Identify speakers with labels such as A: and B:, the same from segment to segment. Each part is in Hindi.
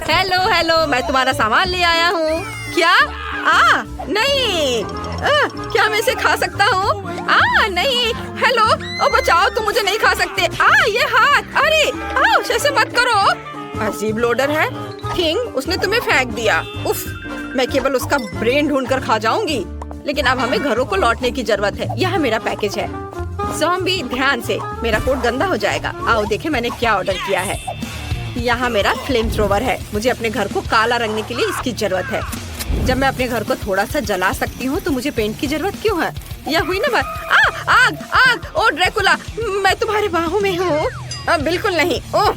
A: हेलो हेलो, मैं तुम्हारा सामान ले आया हूँ। क्या? नहीं। क्या मैं इसे खा सकता हूँ? नहीं। हेलो, ओ बचाओ, तुम मुझे नहीं खा सकते। ये हाथ, अरे ऐसे मत करो। अजीब लोडर है। किंग, उसने तुम्हें फेंक दिया। उफ, मैं केवल उसका ब्रेन ढूंढ कर खा जाऊंगी। लेकिन अब हमें घरों को लौटने की जरूरत है। यह मेरा पैकेज है। ज़ॉम्बी, ध्यान से, मेरा कोट गंदा हो जाएगा। आओ देखें मैंने क्या ऑर्डर किया है। यहाँ मेरा फ्लेम थ्रोवर है। मुझे अपने घर को काला रंगने के लिए इसकी जरूरत है। जब मैं अपने घर को थोड़ा सा जला सकती हूँ तो मुझे पेंट की जरूरत क्यों है? यह हुई ना बात। आग आग, ओ ड्रैकुला, मैं तुम्हारे बाहों में हूँ। बिल्कुल नहीं। ओह,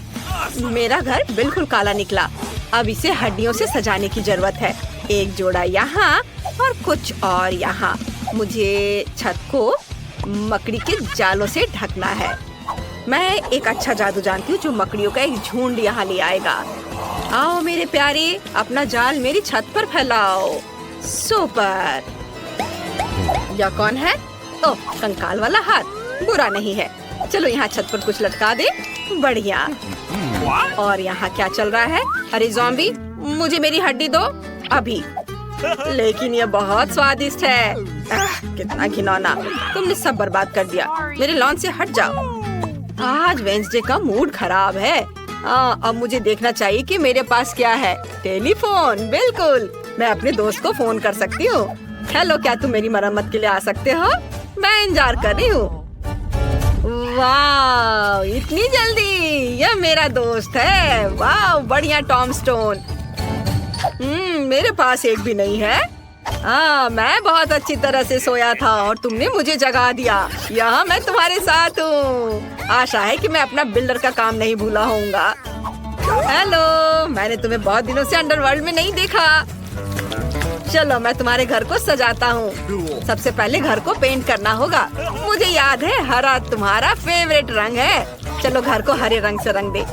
A: मेरा घर बिल्कुल काला निकला। अब इसे हड्डियों से सजाने की जरूरत है। एक जोड़ा यहाँ और कुछ और यहाँ। मुझे छत को मकड़ी के जालों से ढकना है। मैं एक अच्छा जादू जानती हूँ जो मकड़ियों का एक झुंड यहाँ ले आएगा। आओ मेरे प्यारे, अपना जाल मेरी छत पर फैलाओ। सुपर। यह कौन है? ओह, कंकाल वाला हाथ। बुरा नहीं है। चलो यहाँ छत पर कुछ लटका दे। बढ़िया। और यहाँ क्या चल रहा है? अरे ज़ॉम्बी, मुझे मेरी हड्डी दो अभी। लेकिन ये बहुत स्वादिष्ट है। कितना घिनौना। तुमने सब बर्बाद कर दिया। मेरे लॉन से हट जाओ। आज वेंसडे का मूड खराब है। अब मुझे देखना चाहिए कि मेरे पास क्या है। टेलीफोन, बिल्कुल। मैं अपने दोस्त को फोन कर सकती हूँ। हेलो, क्या तुम मेरी मरम्मत के लिए आ सकते हो? मैं इंतजार कर रही हूँ। वाह, इतनी जल्दी? यह मेरा दोस्त है। वाह, बढ़िया टॉम स्टोन। मेरे पास एक भी नहीं है। मैं बहुत अच्छी तरह से सोया था और तुमने मुझे जगा दिया। यहाँ मैं तुम्हारे साथ हूँ। आशा है कि मैं अपना बिल्डर का काम नहीं भूला होऊंगा। हेलो, मैंने तुम्हें बहुत दिनों से अंडरवर्ल्ड में नहीं देखा। चलो मैं तुम्हारे घर को सजाता हूँ। सबसे पहले घर को पेंट करना होगा। मुझे याद है हरा तुम्हारा फेवरेट रंग है। चलो घर को हरे रंग से रंग दे।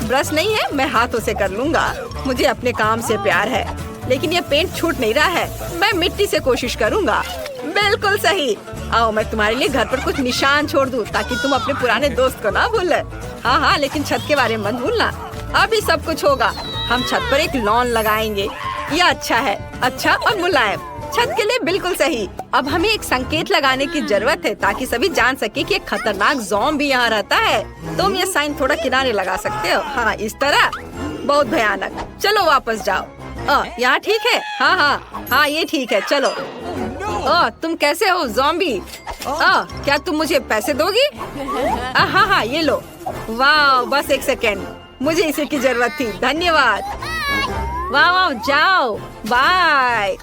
A: ब्रश नहीं है, मैं हाथों से कर लूँगा। मुझे अपने काम से प्यार है। लेकिन ये पेंट छूट नहीं रहा है। मैं मिट्टी से कोशिश करूँगा। बिल्कुल सही। आओ मैं तुम्हारे लिए घर पर कुछ निशान छोड़ दूँ ताकि तुम अपने पुराने दोस्त को ना भूले। हाँ, लेकिन छत के बारे में मत भूलना। अभी सब कुछ होगा। हम छत पर एक लॉन लगाएंगे। ये अच्छा है, अच्छा और मुलायम। छत के लिए बिल्कुल सही। अब हमें एक संकेत लगाने की जरूरत है ताकि सभी जान सके कि एक खतरनाक ज़ॉम्बी यहाँ रहता है। तुम ये साइन थोड़ा किनारे लगा सकते हो। हाँ, इस तरह। बहुत भयानक। चलो वापस जाओ। यहाँ ठीक है? हाँ, ये ठीक है। चलो। तुम कैसे हो ज़ॉम्बी? क्या तुम मुझे पैसे दोगी? हाँ, ये लो। वाह, बस एक सेकेंड, मुझे इसी की जरूरत थी। धन्यवाद। वाह, जाओ, बाय।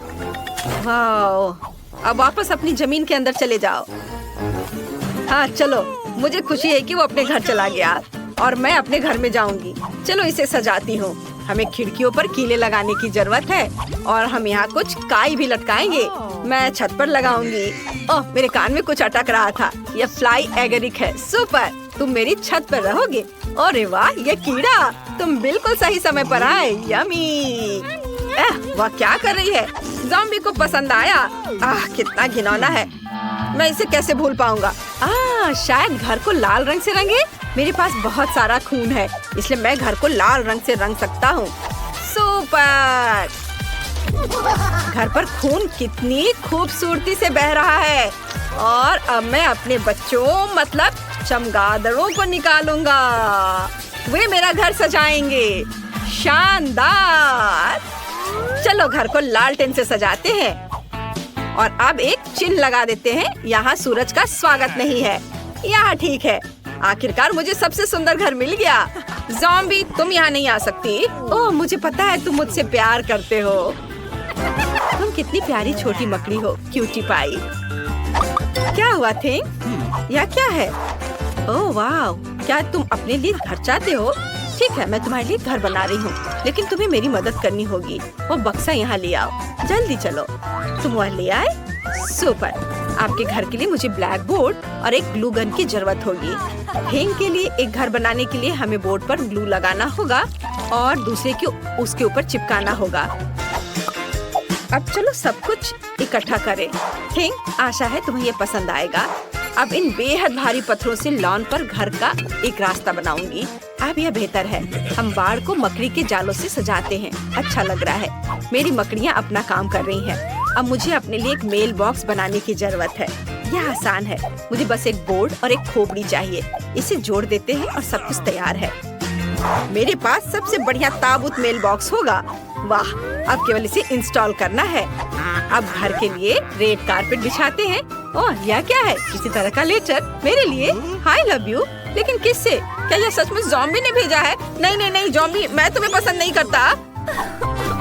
A: वाह, अब वापस अपनी जमीन के अंदर चले जाओ। हाँ चलो, मुझे खुशी है कि वो अपने घर चला गया और मैं अपने घर में जाऊंगी। चलो इसे सजाती हूँ। हमें खिड़कियों पर कीले लगाने की जरूरत है और हम यहाँ कुछ काई भी लटकाएंगे। मैं छत पर लगाऊंगी। ओह, मेरे कान में कुछ अटक रहा था। यह फ्लाई एगरिक है। सुपर, तुम मेरी छत पर रहोगे। अरे वाह, ये कीड़ा, तुम बिल्कुल सही समय पर आए। यमी। वह क्या कर रही है? ज़ॉम्बी को पसंद आया। कितना घिनौना है। मैं इसे कैसे भूल पाऊंगा? शायद घर को लाल रंग से रंगे। मेरे पास बहुत सारा खून है, इसलिए मैं घर को लाल रंग से रंग सकता हूँ। सुपर। घर पर खून कितनी खूबसूरती से बह रहा है। और अब मैं अपने बच्चों मतलब चमगादड़ों को निकालूंगा। वे मेरा घर सजाएंगे। शानदार। चलो घर को लालटेन से सजाते हैं और अब एक चिन्ह लगा देते हैं। यहाँ सूरज का स्वागत नहीं है। यहाँ ठीक है। आखिरकार मुझे सबसे सुंदर घर मिल गया। ज़ॉम्बी, तुम यहाँ नहीं आ सकती। ओह, मुझे पता है तुम मुझसे प्यार करते हो। तुम कितनी प्यारी छोटी मकड़ी हो, क्यूटी पाई। क्या हुआ थिंग? यह क्या है? ओह वाह, क्या तुम अपने लिए घर चाहते हो? ठीक है, मैं तुम्हारे लिए घर बना रही हूँ, लेकिन तुम्हें मेरी मदद करनी होगी। वो बक्सा यहाँ ले आओ। जल्दी चलो। तुम वह ले आए? सुपर। आपके घर के लिए मुझे ब्लैक बोर्ड और एक ग्लू गन की जरूरत होगी। थिंग के लिए एक घर बनाने के लिए हमें बोर्ड पर ग्लू लगाना होगा और दूसरे को उसके ऊपर चिपकाना होगा। अब चलो सब कुछ इकट्ठा करें। थिंग, आशा है तुम्हें ये पसंद आएगा। अब इन बेहद भारी पत्थरों से लॉन पर घर का एक रास्ता बनाऊंगी। अब यह बेहतर है। हम बाड़ को मकड़ी के जालों से सजाते हैं। अच्छा लग रहा है। मेरी मकड़ियाँ अपना काम कर रही हैं। अब मुझे अपने लिए एक मेल बॉक्स बनाने की जरूरत है। यह आसान है। मुझे बस एक बोर्ड और एक खोपड़ी चाहिए। इसे जोड़ देते हैं और सब कुछ तैयार है। मेरे पास सबसे बढ़िया ताबूत मेल बॉक्स होगा। वाह, अब केवल इसे इंस्टॉल करना है। अब घर के लिए रेड कारपेट बिछाते हैं। ओह, यह क्या है? किसी तरह का लेटर मेरे लिए। हाय लव यू। लेकिन किससे? क्या यह सच में ज़ॉम्बी ने भेजा है? नहीं नहीं नहीं ज़ॉम्बी, मैं तुम्हें पसंद नहीं करता।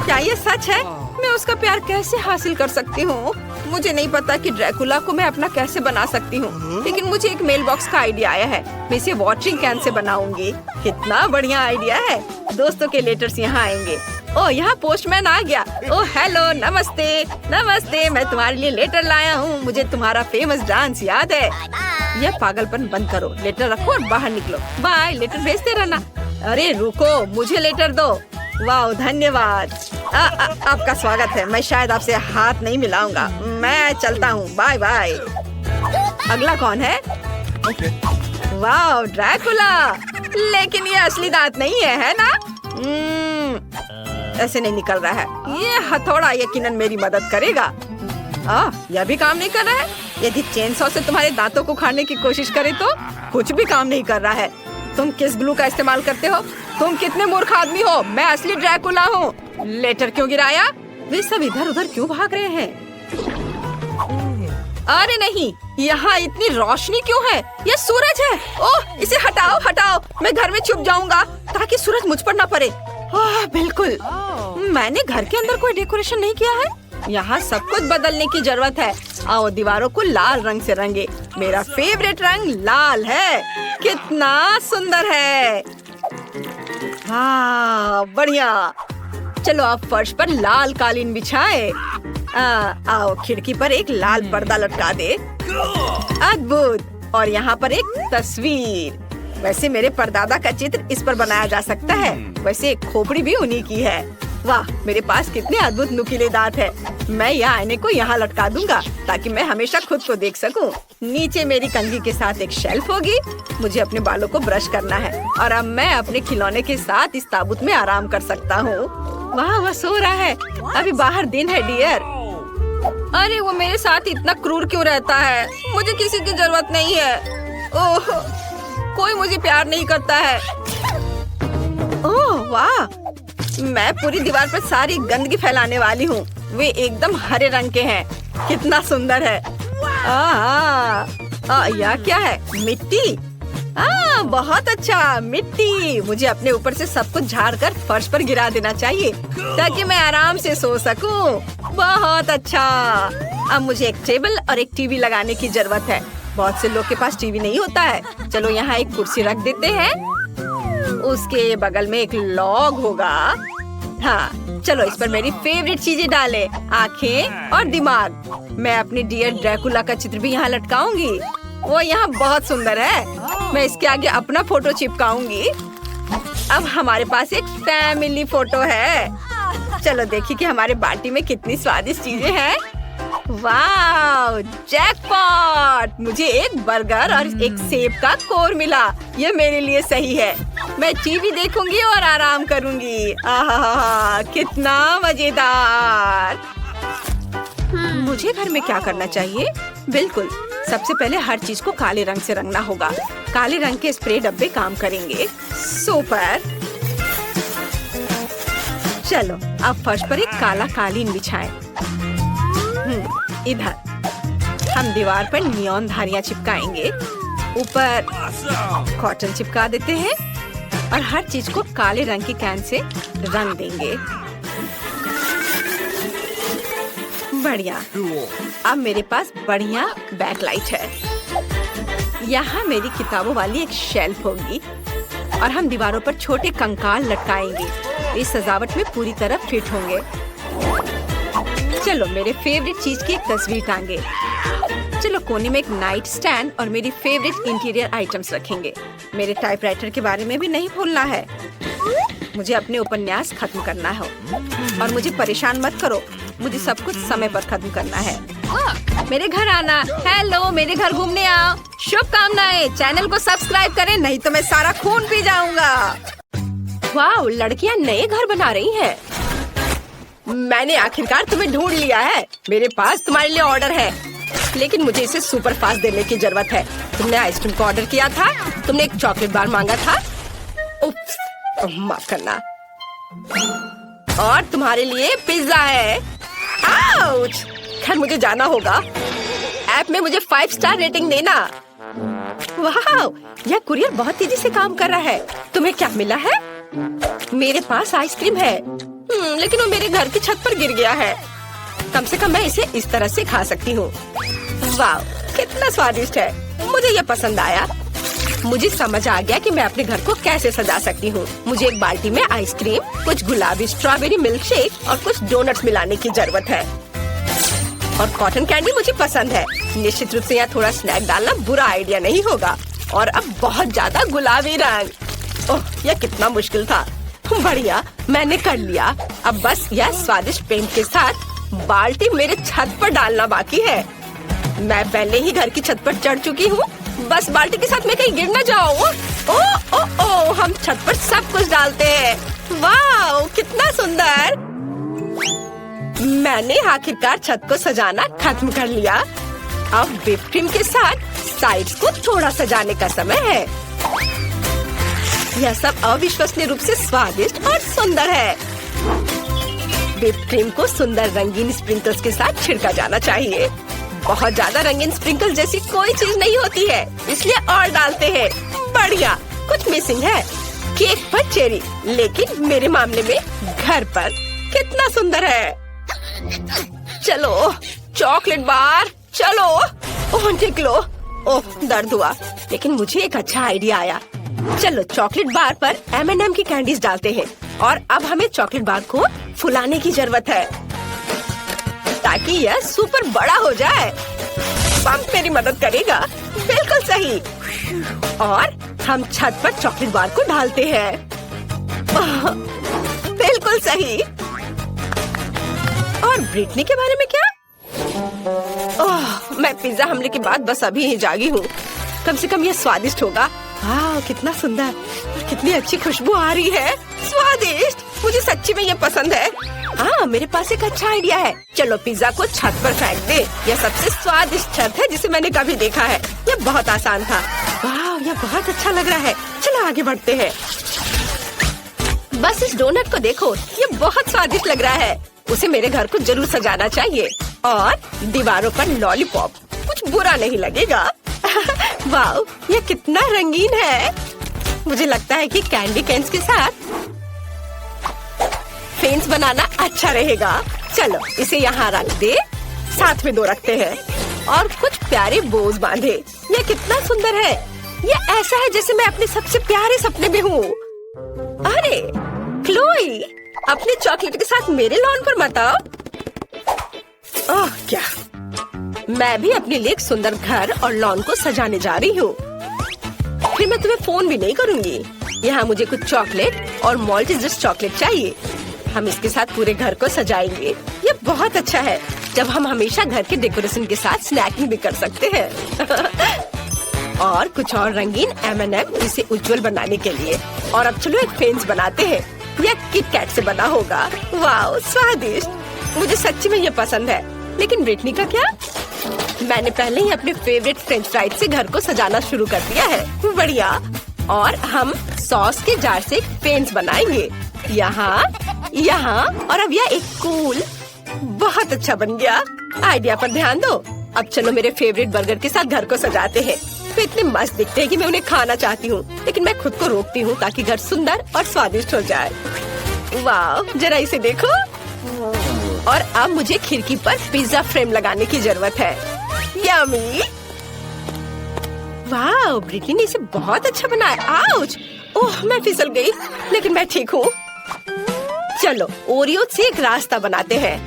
A: क्या ये सच है? मैं उसका प्यार कैसे हासिल कर सकती हूँ? मुझे नहीं पता कि ड्रैकुला को मैं अपना कैसे बना सकती हूँ, लेकिन मुझे एक मेल बॉक्स का आइडिया आया है। मैं इसे वाटरिंग कैन से बनाऊंगी। कितना बढ़िया आइडिया है। दोस्तों के लेटर्स यहाँ आएंगे। ओह, यहाँ पोस्टमैन आ गया। ओह हेलो, नमस्ते नमस्ते, मैं तुम्हारे लिए लेटर लाया हूँ। मुझे तुम्हारा फेमस डांस याद है। यह पागलपन बंद करो, लेटर रखो और बाहर निकलो। बाय, लेटर भेजते रहना। अरे रुको, मुझे लेटर दो। वाह, धन्यवाद। आपका स्वागत है। मैं शायद आपसे हाथ नहीं मिलाऊंगा। मैं चलता हूँ। Bye bye. अगला कौन है? वाह, ड्रैकुला। लेकिन ये असली दांत नहीं है ना? ऐसे नहीं निकल रहा है। ये हथौड़ा यकीनन मेरी मदद करेगा। यह भी काम नहीं कर रहा है। यदि चेनसॉ से तुम्हारे दांतों को उखाड़ने की कोशिश करे तो कुछ भी काम नहीं कर रहा है। तुम किस ग्लू का इस्तेमाल करते हो? तुम कितने मूर्ख आदमी हो। मैं असली ड्रैकुला हूँ। लेटर क्यों गिराया? वे सब इधर उधर क्यों भाग रहे हैं? अरे नहीं, यहाँ इतनी रोशनी क्यों है? ये सूरज है। ओह, इसे हटाओ हटाओ। मैं घर में छुप जाऊंगा ताकि सूरज मुझ पर न पड़े। बिल्कुल। मैंने घर के अंदर कोई डेकोरेशन नहीं किया है। यहाँ सब कुछ बदलने की जरूरत है। आओ दीवारों को लाल रंग से रंगे। मेरा फेवरेट रंग लाल है। कितना सुंदर है। हाँ, बढ़िया। चलो अब फर्श पर लाल कालीन बिछाए। आओ खिड़की पर एक लाल पर्दा लटका दे। अद्भुत। और यहाँ पर एक तस्वीर। वैसे मेरे परदादा का चित्र इस पर बनाया जा सकता है। वैसे खोपड़ी भी उन्हीं की है। वाह, मेरे पास कितने अद्भुत नुकीले दांत है। मैं यह आईने को यहाँ लटका दूंगा ताकि मैं हमेशा खुद को देख सकूं। नीचे मेरी कंघी के साथ एक शेल्फ होगी। मुझे अपने बालों को ब्रश करना है और अब मैं अपने खिलौने के साथ इस ताबूत में आराम कर सकता हूँ। वाह, वह सो रहा है। अभी बाहर दिन है डियर। अरे वो मेरे साथ इतना क्रूर क्यों रहता है? मुझे किसी की जरूरत नहीं है। ओह, कोई मुझे प्यार नहीं करता है। ओह वाह, मैं पूरी दीवार पर सारी गंदगी फैलाने वाली हूँ। वे एकदम हरे रंग के हैं। कितना सुंदर है। यह क्या है? मिट्टी। बहुत अच्छा, मिट्टी। मुझे अपने ऊपर से सब कुछ झाड़ कर फर्श पर गिरा देना चाहिए ताकि मैं आराम से सो सकूं। बहुत अच्छा। अब मुझे एक टेबल और एक टीवी लगाने की जरूरत है। बहुत से लोग के पास टीवी नहीं होता है। चलो यहाँ एक कुर्सी रख देते हैं। उसके बगल में एक लॉग होगा। हाँ, चलो इस पर मेरी फेवरेट चीजें डालें, आँखें और दिमाग। मैं अपने डियर ड्रैकुला का चित्र भी यहाँ लटकाऊंगी। वो यहाँ बहुत सुंदर है। मैं इसके आगे अपना फोटो चिपकाऊंगी। अब हमारे पास एक फैमिली फोटो है। चलो देखिए कि हमारे बाटी में कितनी स्वादिष्ट चीजें हैं। वाह, जैकपॉट। मुझे एक बर्गर और एक सेब का कोर मिला। ये मेरे लिए सही है। मैं टीवी देखूंगी और आराम करूंगी। आहा, कितना मजेदार। मुझे घर में क्या करना चाहिए? बिल्कुल, सबसे पहले हर चीज को काले रंग से रंगना होगा। काले रंग के स्प्रे डब्बे काम करेंगे। सुपर। चलो अब फर्श पर एक काला कालीन बिछाएं। इधर हम दीवार पर नियॉन धारियां चिपकाएंगे। ऊपर कॉटन चिपका देते हैं और हर चीज को काले रंग की कैन से रंग देंगे। बढ़िया। अब मेरे पास बढ़िया बैकलाइट है। यहाँ मेरी किताबों वाली एक शेल्फ होगी और हम दीवारों पर छोटे कंकाल लटकाएंगे। इस सजावट में पूरी तरह फिट होंगे। चलो मेरे फेवरेट चीज की एक तस्वीर टांगे। चलो कोने में एक नाइट स्टैंड और मेरी फेवरेट इंटीरियर आइटम्स रखेंगे। मेरे टाइपराइटर के बारे में भी नहीं भूलना है। मुझे अपने उपन्यास खत्म करना है और मुझे परेशान मत करो। मुझे सब कुछ समय पर खत्म करना है। मेरे घर आना। हेलो, मेरे घर घूमने आओ। शुभकामनाएं। चैनल को सब्सक्राइब करें, नहीं तो मैं सारा खून पी जाऊंगा। वाह, लड़कियां नए घर बना रही हैं। मैंने आखिरकार तुम्हें ढूंढ लिया है। मेरे पास तुम्हारे लिए ऑर्डर है, लेकिन मुझे इसे सुपर फास्ट देने की जरूरत है। तुमने आइसक्रीम को ऑर्डर किया था, तुमने एक चॉकलेट बार मांगा था। उप्स, माफ करना। और तुम्हारे लिए पिज्जा है। आउच! खैर, मुझे जाना होगा। ऐप में मुझे 5 स्टार रेटिंग देना। वाह, यह कुरियर बहुत तेजी से काम कर रहा है। तुम्हें क्या मिला है? मेरे पास आइसक्रीम है, लेकिन वो मेरे घर की छत पर गिर गया है। कम से कम मैं इसे इस तरह से खा सकती हूँ। वाह, कितना स्वादिष्ट है। मुझे ये पसंद आया। मुझे समझ आ गया कि मैं अपने घर को कैसे सजा सकती हूँ। मुझे एक बाल्टी में आइसक्रीम, कुछ गुलाबी स्ट्रॉबेरी मिल्क शेक और कुछ डोनट्स मिलाने की जरूरत है। और कॉटन कैंडी मुझे पसंद है। निश्चित रूप से यहाँ थोड़ा स्नैक डालना बुरा आइडिया नहीं होगा। और अब बहुत ज्यादा गुलाबी रंग। ओह, यह कितना मुश्किल था। बढ़िया, मैंने कर लिया। अब बस यह स्वादिष्ट पेंट के साथ बाल्टी मेरे छत पर डालना बाकी है। मैं पहले ही घर की छत पर चढ़ चुकी हूँ। बस बाल्टी के साथ मैं कहीं गिर न जाऊँ। ओ, हम छत पर सब कुछ डालते हैं। वाह, कितना सुंदर। मैंने आखिरकार छत को सजाना खत्म कर लिया। अब व्हिप क्रीम के साथ साइड्स को थोड़ा सजाने का समय है। यह सब अविश्वसनीय रूप से स्वादिष्ट और सुंदर है। व्हिप क्रीम को सुंदर रंगीन स्प्रिंकल्स के साथ छिड़का जाना चाहिए। बहुत ज्यादा रंगीन स्प्रिंकल जैसी कोई चीज नहीं होती है, इसलिए और डालते हैं। बढ़िया, कुछ मिसिंग है। केक पर चेरी, लेकिन मेरे मामले में घर पर कितना सुंदर है। चलो, चॉकलेट बार, चलो। ओह, निकलो। ओह, दर्द हुआ, लेकिन मुझे एक अच्छा आइडिया आया। चलो, चॉकलेट बार पर M&M की कैंडीज डालते हैं। और अब हमें चॉकलेट बार को फुलाने की जरूरत है, ताकि यह सुपर बड़ा हो जाए। पंप मेरी मदद करेगा। बिल्कुल सही। और हम छत पर चॉकलेट बार को डालते हैं। बिल्कुल सही। और ब्रिटनी के बारे में क्या? ओह, मैं पिज्जा हमले के बाद बस अभी ही जागी हूँ। कम से कम ये स्वादिष्ट होगा। वाह, कितना सुंदर और कितनी अच्छी खुशबू आ रही है। स्वादिष्ट, मुझे सच्ची में ये पसंद है। हाँ, मेरे पास एक अच्छा आइडिया है। चलो, पिज्जा को छत पर फेंक दे। यह सबसे स्वादिष्ट छत है जिसे मैंने कभी देखा है। यह बहुत आसान था। वाह, यह बहुत अच्छा लग रहा है। चलो, आगे बढ़ते हैं। बस इस डोनट को देखो, ये बहुत स्वादिष्ट लग रहा है। उसे मेरे घर को जरूर सजाना चाहिए। और दीवारों पर लॉलीपॉप, कुछ बुरा नहीं लगेगा। वाह, ये कितना रंगीन है। मुझे लगता है कि कैंडी कैन्स के साथ फेंस बनाना अच्छा रहेगा। चलो, इसे यहाँ रख दे। साथ में 2 रखते हैं और कुछ प्यारे बोज बांधे। ये कितना सुंदर है। ये ऐसा है जैसे मैं अपने सबसे प्यारे सपने में हूँ। अरे क्लोई, अपने चॉकलेट के साथ मेरे लॉन पर मत आओ। ओह, क्या मैं भी अपने लिए एक सुंदर घर और लॉन को सजाने जा रही हूँ। फिर मैं तुम्हें फोन भी नहीं करूँगी। यहाँ मुझे कुछ चॉकलेट और मॉल्टिजर्स चॉकलेट चाहिए। हम इसके साथ पूरे घर को सजाएंगे। ये बहुत अच्छा है जब हम हमेशा घर के डेकोरेशन के साथ स्नैकिंग भी कर सकते हैं। और कुछ और रंगीन M&M इसे उज्जवल बनाने के लिए। और अब चलो, एक फेंस बनाते हैं। यह किट कैट से बना होगा। वाह, स्वादिष्ट। मुझे सच्ची में ये पसंद है। लेकिन ब्रिटनी का क्या? मैंने पहले ही अपने फेवरेट फ्रेंच फ्राइज से घर को सजाना शुरू कर दिया है। बढ़िया। और हम सॉस के जार से एक फेंस बनाएंगे। यहाँ, यहाँ और अब यह एक कूल। बहुत अच्छा बन गया। आइडिया पर ध्यान दो। अब चलो, मेरे फेवरेट बर्गर के साथ घर को सजाते हैं। वे इतने मस्त दिखते हैं कि मैं उन्हें खाना चाहती हूँ, लेकिन मैं खुद को रोकती हूँ ताकि घर सुंदर और स्वादिष्ट हो जाए। वाह, जरा इसे देखो। और अब मुझे खिड़की पर पिज्जा फ्रेम लगाने की जरूरत है। यम्मी। वाह, ब्रिटनी ने इसे बहुत अच्छा बनाया। आउच! ओह, मैं फिसल गई, लेकिन मैं ठीक हूँ। चलो, ओरियो से एक रास्ता बनाते हैं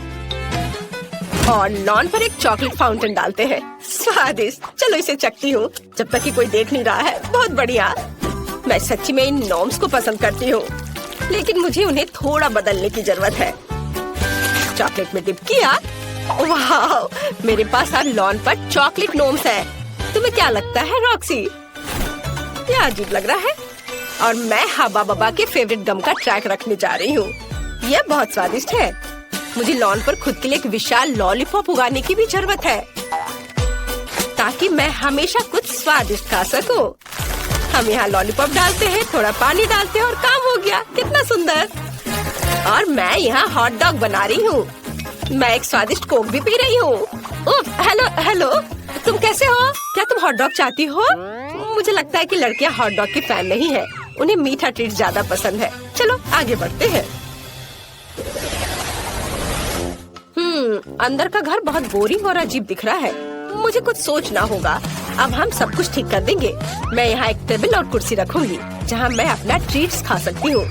A: और लॉन पर एक चॉकलेट फाउंटेन डालते हैं। स्वादिष्ट। चलो, इसे चखती हूँ जब तक कि कोई देख नहीं रहा है। बहुत बढ़िया। मैं सच्ची में इन नॉर्म्स को पसंद करती हूँ, लेकिन मुझे उन्हें थोड़ा बदलने की जरूरत है। चॉकलेट में डिप किया वाह, मेरे पास अब लॉन पर चॉकलेट नोम्स है। तुम्हें क्या लगता है रॉक्सी? ये अजीब लग रहा है। और मैं हब्बा बब्बा के फेवरेट गम का ट्रैक रखने जा रही हूँ। यह बहुत स्वादिष्ट है। मुझे लॉन पर खुद के लिए एक विशाल लॉलीपॉप उगाने की भी जरूरत है, ताकि मैं हमेशा कुछ स्वादिष्ट खा सकूं। हम यहाँ लॉलीपॉप डालते हैं, थोड़ा पानी डालते हैं और काम हो गया। कितना सुंदर। और मैं यहाँ हॉट डॉग बना रही हूँ। मैं एक स्वादिष्ट कोक भी पी रही हूँ। हेलो हेलो, तुम कैसे हो? क्या तुम हॉट डॉग चाहती हो? मुझे लगता है कि लड़कियाँ हॉट डॉग की फैन नहीं है, उन्हें मीठा ट्रीट ज्यादा पसंद है। चलो आगे बढ़ते हैं। अंदर का घर बहुत बोरिंग और अजीब दिख रहा है। मुझे कुछ सोचना होगा। अब हम सब कुछ ठीक कर देंगे। मैं यहाँ एक टेबल और कुर्सी रखूंगी, जहाँ मैं अपना ट्रीट्स खा सकती हूँ।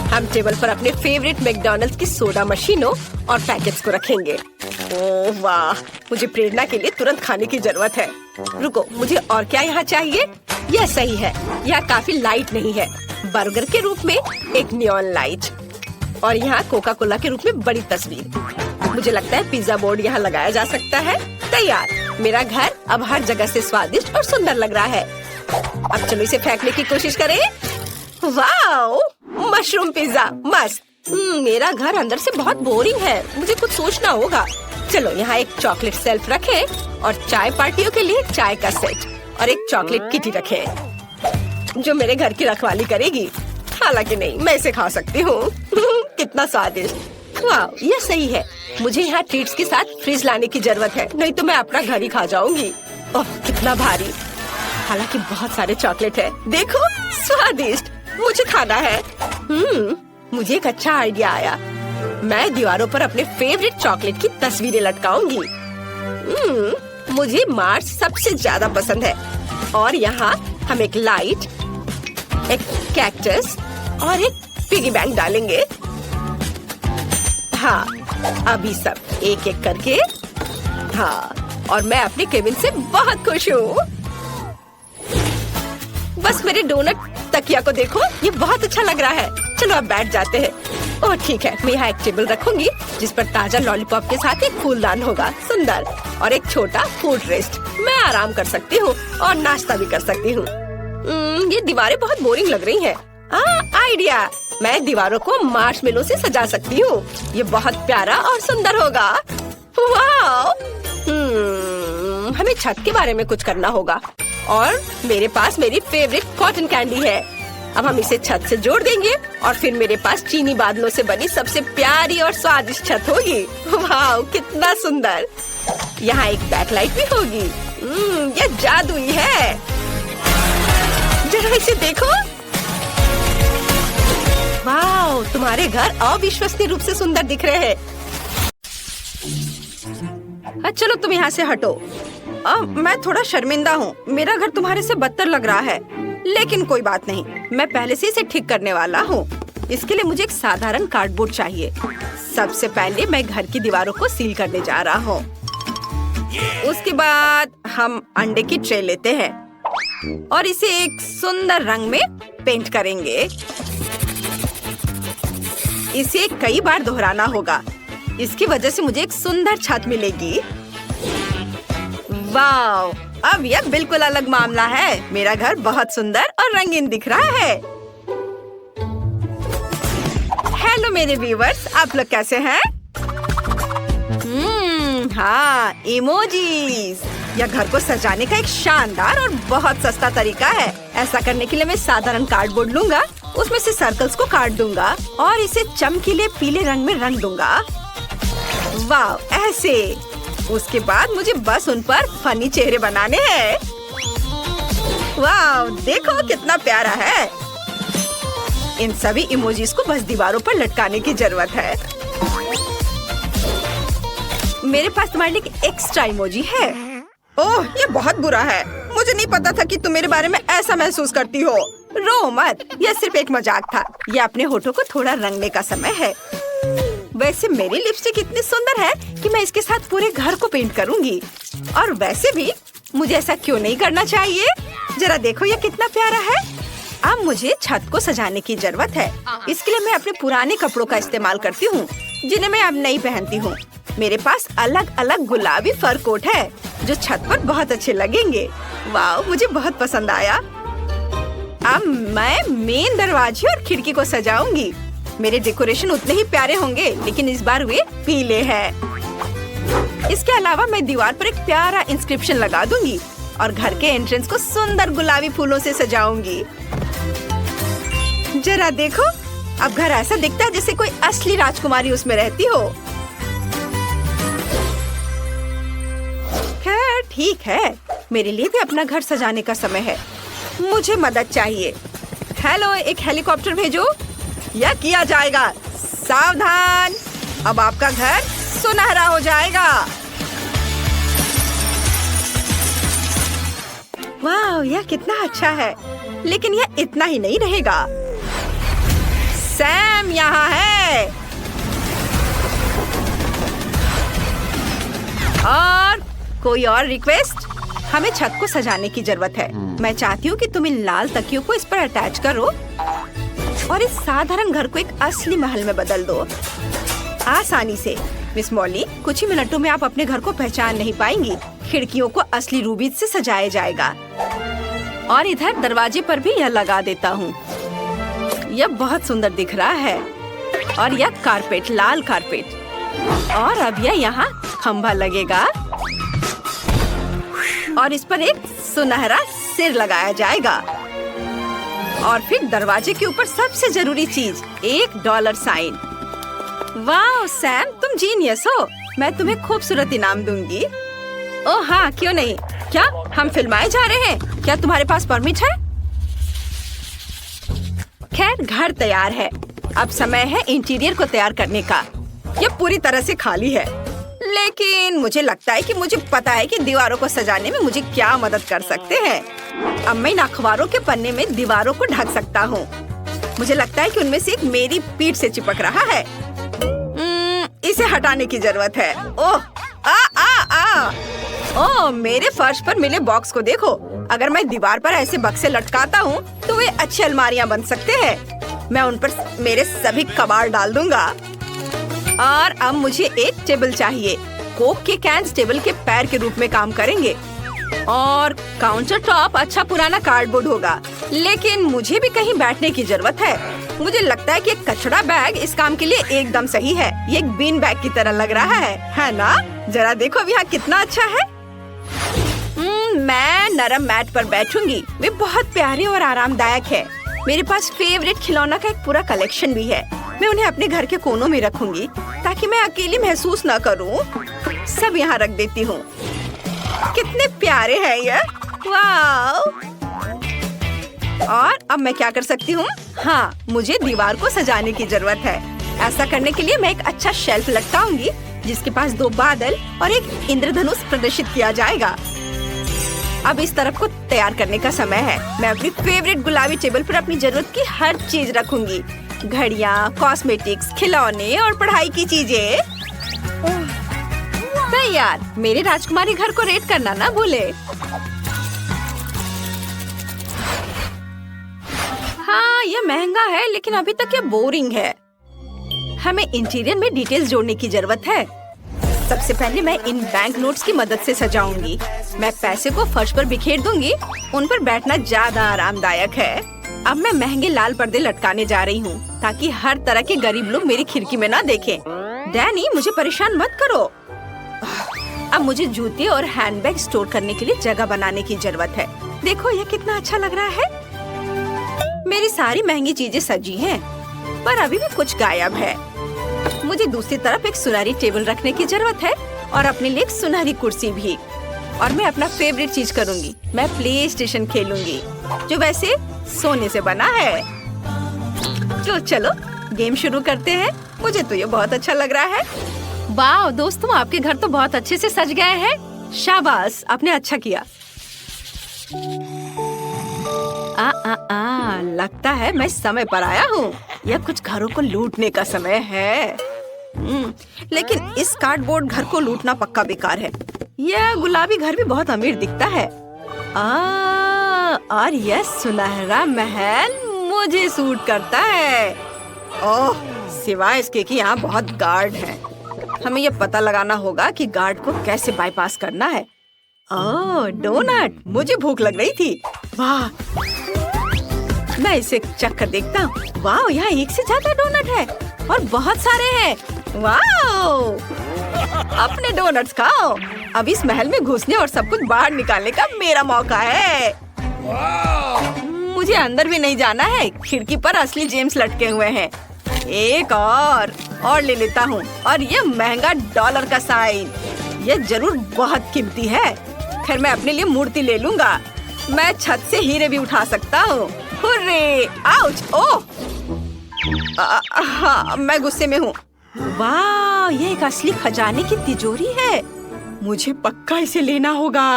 A: हम टेबल पर अपने फेवरेट मैकडॉनल्ड्स की सोडा मशीनों और पैकेट्स को रखेंगे। ओह वाह, मुझे प्रेरणा के लिए तुरंत खाने की जरूरत है। रुको, मुझे और क्या यहाँ चाहिए? यह सही है। यह काफी लाइट नहीं है। बर्गर के रूप में एक नियॉन लाइट, और यहाँ कोका कोला के रूप में बड़ी तस्वीर। मुझे लगता है पिज्जा बोर्ड यहाँ लगाया जा सकता है। तैयार। मेरा घर अब हर जगह से स्वादिष्ट और सुंदर लग रहा है। अब चलो इसे फेंकने की कोशिश करें। वाओ, मशरूम पिज्जा मस्त। मेरा घर अंदर से बहुत बोरिंग है। मुझे कुछ सोचना होगा। चलो यहाँ एक चॉकलेट शेल्फ रखें और चाय पार्टियों के लिए चाय का सेट और एक चॉकलेट किटी रखें, जो मेरे घर की रखवाली करेगी। हालांकि नहीं, मैं इसे खा सकती हूँ। कितना स्वादिष्ट। वाह, ये सही है। मुझे यहाँ ट्रीट्स के साथ फ्रिज लाने की जरूरत है, नहीं तो मैं अपना घर ही खा जाऊंगी। ओह कितना भारी। हालांकि बहुत सारे चॉकलेट है। देखो, स्वादिष्ट। मुझे खाना है। मुझे एक अच्छा आइडिया आया। मैं दीवारों पर अपने फेवरेट चॉकलेट की तस्वीरें लटकाऊंगी। मुझे मार्स सबसे ज्यादा पसंद है। और यहाँ हम एक लाइट, एक कैक्टस और एक पिगी बैंक डालेंगे। हाँ, अभी सब एक एक करके। हाँ, और मैं अपने केबिन से बहुत खुश हूँ। बस मेरे डोनट तकिया को देखो, ये बहुत अच्छा लग रहा है। चलो अब बैठ जाते हैं। ओह ठीक है, मैं यहाँ एक टेबल रखूंगी जिस पर ताजा लॉलीपॉप के साथ एक फूलदान होगा, सुंदर, और एक छोटा फूड रेस्ट। मैं आराम कर सकती हूँ और नाश्ता भी कर सकती हूँ। ये दीवारें बहुत बोरिंग लग रही हैं। आइडिया, मैं दीवारों को मार्शमेलो से सजा सकती हूँ। ये बहुत प्यारा और सुंदर होगा। वाह! हमें छत के बारे में कुछ करना होगा। और मेरे पास मेरी फेवरेट कॉटन कैंडी है। अब हम इसे छत से जोड़ देंगे और फिर मेरे पास चीनी बादलों से बनी सबसे प्यारी और स्वादिष्ट छत होगी। वाह, कितना सुंदर। यहाँ एक बैकलाइट भी होगी। ये जादुई है। जरा इसे देखो। वाह, तुम्हारे घर अविश्वसनीय रूप से सुंदर दिख रहे हैं। चलो तुम यहाँ से हटो। मैं थोड़ा शर्मिंदा हूँ। मेरा घर तुम्हारे से बदतर लग रहा है, लेकिन कोई बात नहीं, मैं पहले से इसे ठीक करने वाला हूँ। इसके लिए मुझे एक साधारण कार्डबोर्ड चाहिए। सबसे पहले मैं घर की दीवारों को सील करने जा रहा हूँ। उसके बाद हम अंडे की ट्रे लेते हैं और इसे एक सुंदर रंग में पेंट करेंगे। इसे कई बार दोहराना होगा। इसकी वजह से मुझे एक सुंदर छत मिलेगी। वाव, अब यह बिल्कुल अलग मामला है। मेरा घर बहुत सुंदर और रंगीन दिख रहा है। हेलो मेरे व्यूवर्स, आप लोग कैसे हैं? हाँ, इमोजीज। यह घर को सजाने का एक शानदार और बहुत सस्ता तरीका है। ऐसा करने के लिए मैं साधारण कार्डबोर्ड लूंगा, उसमें से सर्कल्स को काट दूंगा और इसे चमकीले पीले रंग में रंग दूंगा। वाव, ऐसे। उसके बाद मुझे बस उन पर फनी चेहरे बनाने हैं। वाव, देखो कितना प्यारा है। इन सभी इमोजीज को बस दीवारों पर लटकाने की जरूरत है। मेरे पास तुम्हारे लिए एक एक्स्ट्रा इमोजी है। ओह, ये बहुत बुरा है। मुझे नहीं पता था कि तुम मेरे बारे में ऐसा महसूस करती हो। रो मत, यह सिर्फ एक मजाक था। यह अपने होठों को थोड़ा रंगने का समय है। वैसे मेरी लिपस्टिक इतनी सुंदर है कि मैं इसके साथ पूरे घर को पेंट करूंगी। और वैसे भी मुझे ऐसा क्यों नहीं करना चाहिए? जरा देखो ये कितना प्यारा है। अब मुझे छत को सजाने की जरूरत है। इसके लिए मैं अपने पुराने कपड़ों का इस्तेमाल करती हूँ, जिन्हें मैं अब नहीं पहनती हूँ। मेरे पास अलग अलग गुलाबी फर कोट है जो छत पर बहुत अच्छे लगेंगे। वाह, मुझे बहुत पसंद आया। अब मैं मेन दरवाजे और खिड़की को सजाऊंगी। मेरे डेकोरेशन उतने ही प्यारे होंगे, लेकिन इस बार वे पीले हैं। इसके अलावा मैं दीवार पर एक प्यारा इंस्क्रिप्शन लगा दूंगी और घर के एंट्रेंस को सुंदर गुलाबी फूलों से सजाऊंगी। जरा देखो, अब घर ऐसा दिखता है जैसे कोई असली राजकुमारी उसमें रहती हो। खैर ठीक है, मेरे लिए भी अपना घर सजाने का समय है। मुझे मदद चाहिए। हेलो, एक हेलीकॉप्टर भेजो। यह किया जाएगा। सावधान, अब आपका घर सुनहरा हो जाएगा। वाह, यह कितना अच्छा है। लेकिन यह इतना ही नहीं रहेगा। सैम यहाँ है। और कोई और रिक्वेस्ट? हमें छत को सजाने की जरूरत है। मैं चाहती हूँ कि तुम इन लाल तकियों को इस पर अटैच करो और इस साधारण घर को एक असली महल में बदल दो, आसानी से। मिस मॉली, कुछ ही मिनटों में आप अपने घर को पहचान नहीं पाएंगी। खिड़कियों को असली रूबी से सजाया जाएगा और इधर दरवाजे पर भी यह लगा देता हूँ। यह बहुत सुंदर दिख रहा है। और यह कारपेट, लाल कारपेट। और अब यह यहाँ खंभा लगेगा और इस पर एक सुनहरा सिर लगाया जाएगा। और फिर दरवाजे के ऊपर सबसे जरूरी चीज, एक डॉलर साइन। वाह सैम, तुम जीनियस हो। मैं तुम्हें खूबसूरत इनाम दूंगी। ओह हाँ, क्यों नहीं। क्या हम फिल्माए जा रहे हैं? क्या तुम्हारे पास परमिट है? खैर, घर तैयार है। अब समय है इंटीरियर को तैयार करने का। यह पूरी तरह से खाली है, लेकिन मुझे लगता है कि मुझे पता है कि दीवारों को सजाने में मुझे क्या मदद कर सकते हैं। अब मैं इन अखबारों के पन्ने में दीवारों को ढक सकता हूँ। मुझे लगता है कि उनमें से एक मेरी पीठ से चिपक रहा है। इसे हटाने की जरूरत है। ओह ओह, मेरे फर्श पर मिले बॉक्स को देखो। अगर मैं दीवार पर ऐसे बक्से लटकाता हूँ तो वे अच्छी अलमारियाँ बन सकते हैं। मैं उन पर मेरे सभी कबाड़ डाल दूंगा। और अब मुझे एक टेबल चाहिए। कोक के कैंस टेबल के पैर के रूप में काम करेंगे। और काउंटर टॉप अच्छा पुराना कार्डबोर्ड होगा। लेकिन मुझे भी कहीं बैठने की जरूरत है। मुझे लगता है कि एक कचरा बैग इस काम के लिए एकदम सही है। ये एक बीन बैग की तरह लग रहा है ना? जरा देखो अब यहाँ कितना अच्छा है। मैं नरम मैट पर बैठूंगी। वे बहुत प्यारे और आरामदायक है। मेरे पास फेवरेट खिलौना का एक पूरा कलेक्शन भी है। मैं उन्हें अपने घर के कोनों में रखूंगी ताकि मैं अकेली महसूस न करूं। सब यहाँ रख देती हूँ। कितने प्यारे हैं ये। वाह! और अब मैं क्या कर सकती हूँ? हाँ, मुझे दीवार को सजाने की जरूरत है। ऐसा करने के लिए मैं एक अच्छा शेल्फ लटकाऊंगी जिसके पास 2 बादल और एक इंद्रधनुष प्रदर्शित किया जाएगा। अब इस तरफ को तैयार करने का समय है। मैं अपनी फेवरेट गुलाबी टेबल पर अपनी जरूरत की हर चीज रखूंगी। घड़ियाँ, कॉस्मेटिक्स, खिलौने और पढ़ाई की चीजें। तैयार। मेरे राजकुमारी घर को रेट करना ना भूले। हाँ, यह महंगा है, लेकिन अभी तक यह बोरिंग है। हमें इंटीरियर में डिटेल्स जोड़ने की जरूरत है। सबसे पहले मैं इन बैंक नोट्स की मदद से सजाऊंगी। मैं पैसे को फर्श पर बिखेर दूंगी। उन पर बैठना ज्यादा आरामदायक है। अब मैं महंगे लाल पर्दे लटकाने जा रही हूँ ताकि हर तरह के गरीब लोग मेरी खिड़की में ना देखें। डैनी, मुझे परेशान मत करो। अब मुझे जूते और हैंडबैग स्टोर करने के लिए जगह बनाने की जरूरत है। देखो यह कितना अच्छा लग रहा है। मेरी सारी महंगी चीजें सजी हैं, पर अभी भी कुछ गायब है। मुझे दूसरी तरफ एक सुनहरी टेबल रखने की जरूरत है और अपने लिए एक सुनहरी कुर्सी भी। और मैं अपना फेवरेट चीज करूंगी। मैं प्ले स्टेशन खेलूंगी, जो वैसे सोने से बना है। तो चलो गेम शुरू करते हैं। मुझे तो ये बहुत अच्छा लग रहा है। वाह दोस्तों, आपके घर तो बहुत अच्छे से सज गए हैं। शाबाश, आपने अच्छा किया। लगता है मैं समय पर आया हूँ। यह कुछ घरों को लूटने का समय है। लेकिन इस कार्डबोर्ड घर को लूटना पक्का बेकार है। यह गुलाबी घर भी बहुत अमीर दिखता है। और यह सुनहरा महल मुझे सूट करता है। ओह, सिवाय इसके कि यहाँ बहुत गार्ड हैं। हमें ये पता लगाना होगा कि गार्ड को कैसे बाईपास करना है। ओह, डोनट, मुझे भूख लग रही थी। वाह, मैं इसे चख कर देखता हूँ। वाह, यहाँ एक से ज्यादा डोनट है और बहुत सारे हैं। वाह, अपने डोनट्स खाओ। अब इस महल में घुसने और सब कुछ बाहर निकालने का मेरा मौका है। मुझे अंदर भी नहीं जाना है। खिड़की पर असली जेम्स लटके हुए हैं। एक और ले लेता हूँ। और ये महंगा डॉलर का साइन, ये जरूर बहुत कीमती है। खैर, मैं अपने लिए मूर्ति ले लूंगा। मैं छत से हीरे भी उठा सकता हूँ। हुर्रे! आउच! ओह! हाँ, मैं गुस्से में हूँ। वाह, ये एक असली खजाने की तिजोरी है। मुझे पक्का इसे लेना होगा।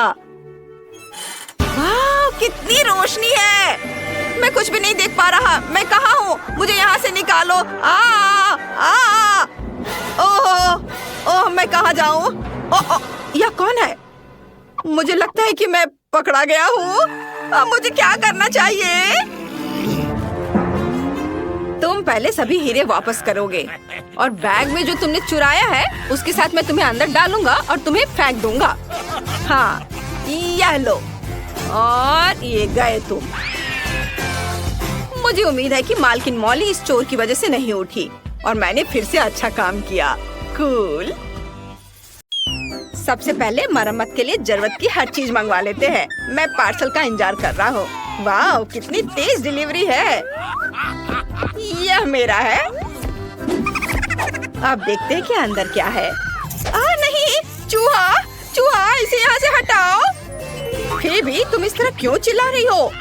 A: वाह, कितनी रोशनी है। मैं कुछ भी नहीं देख पा रहा। मैं कहाँ हूँ? मुझे यहाँ से निकालो। ओह, मैं कहाँ जाऊँ? ओह, यह कौन है? मुझे लगता है कि मैं पकड़ा गया हूँ। अब मुझे क्या करना चाहिए? तुम पहले सभी हीरे वापस करोगे और बैग में जो तुमने चुराया है उसके साथ मैं तुम्हें अंदर डालूंगा और तुम्हें फेंक दूंगा। हाँ, यह लो। और ये गए तुम। मुझे उम्मीद है कि मालकिन मॉली इस चोर की वजह से नहीं उठी और मैंने फिर से अच्छा काम किया। कूल। सबसे पहले मरम्मत के लिए जरूरत की हर चीज मंगवा लेते हैं। मैं पार्सल का इंतजार कर रहा हूँ। वाह, कितनी तेज डिलीवरी है। यह मेरा है। अब देखते हैं कि अंदर क्या है। नहीं, चूहा, इसे यहाँ से हटाओ। फिर भी तुम इस तरह क्यों चिल्ला रही हो?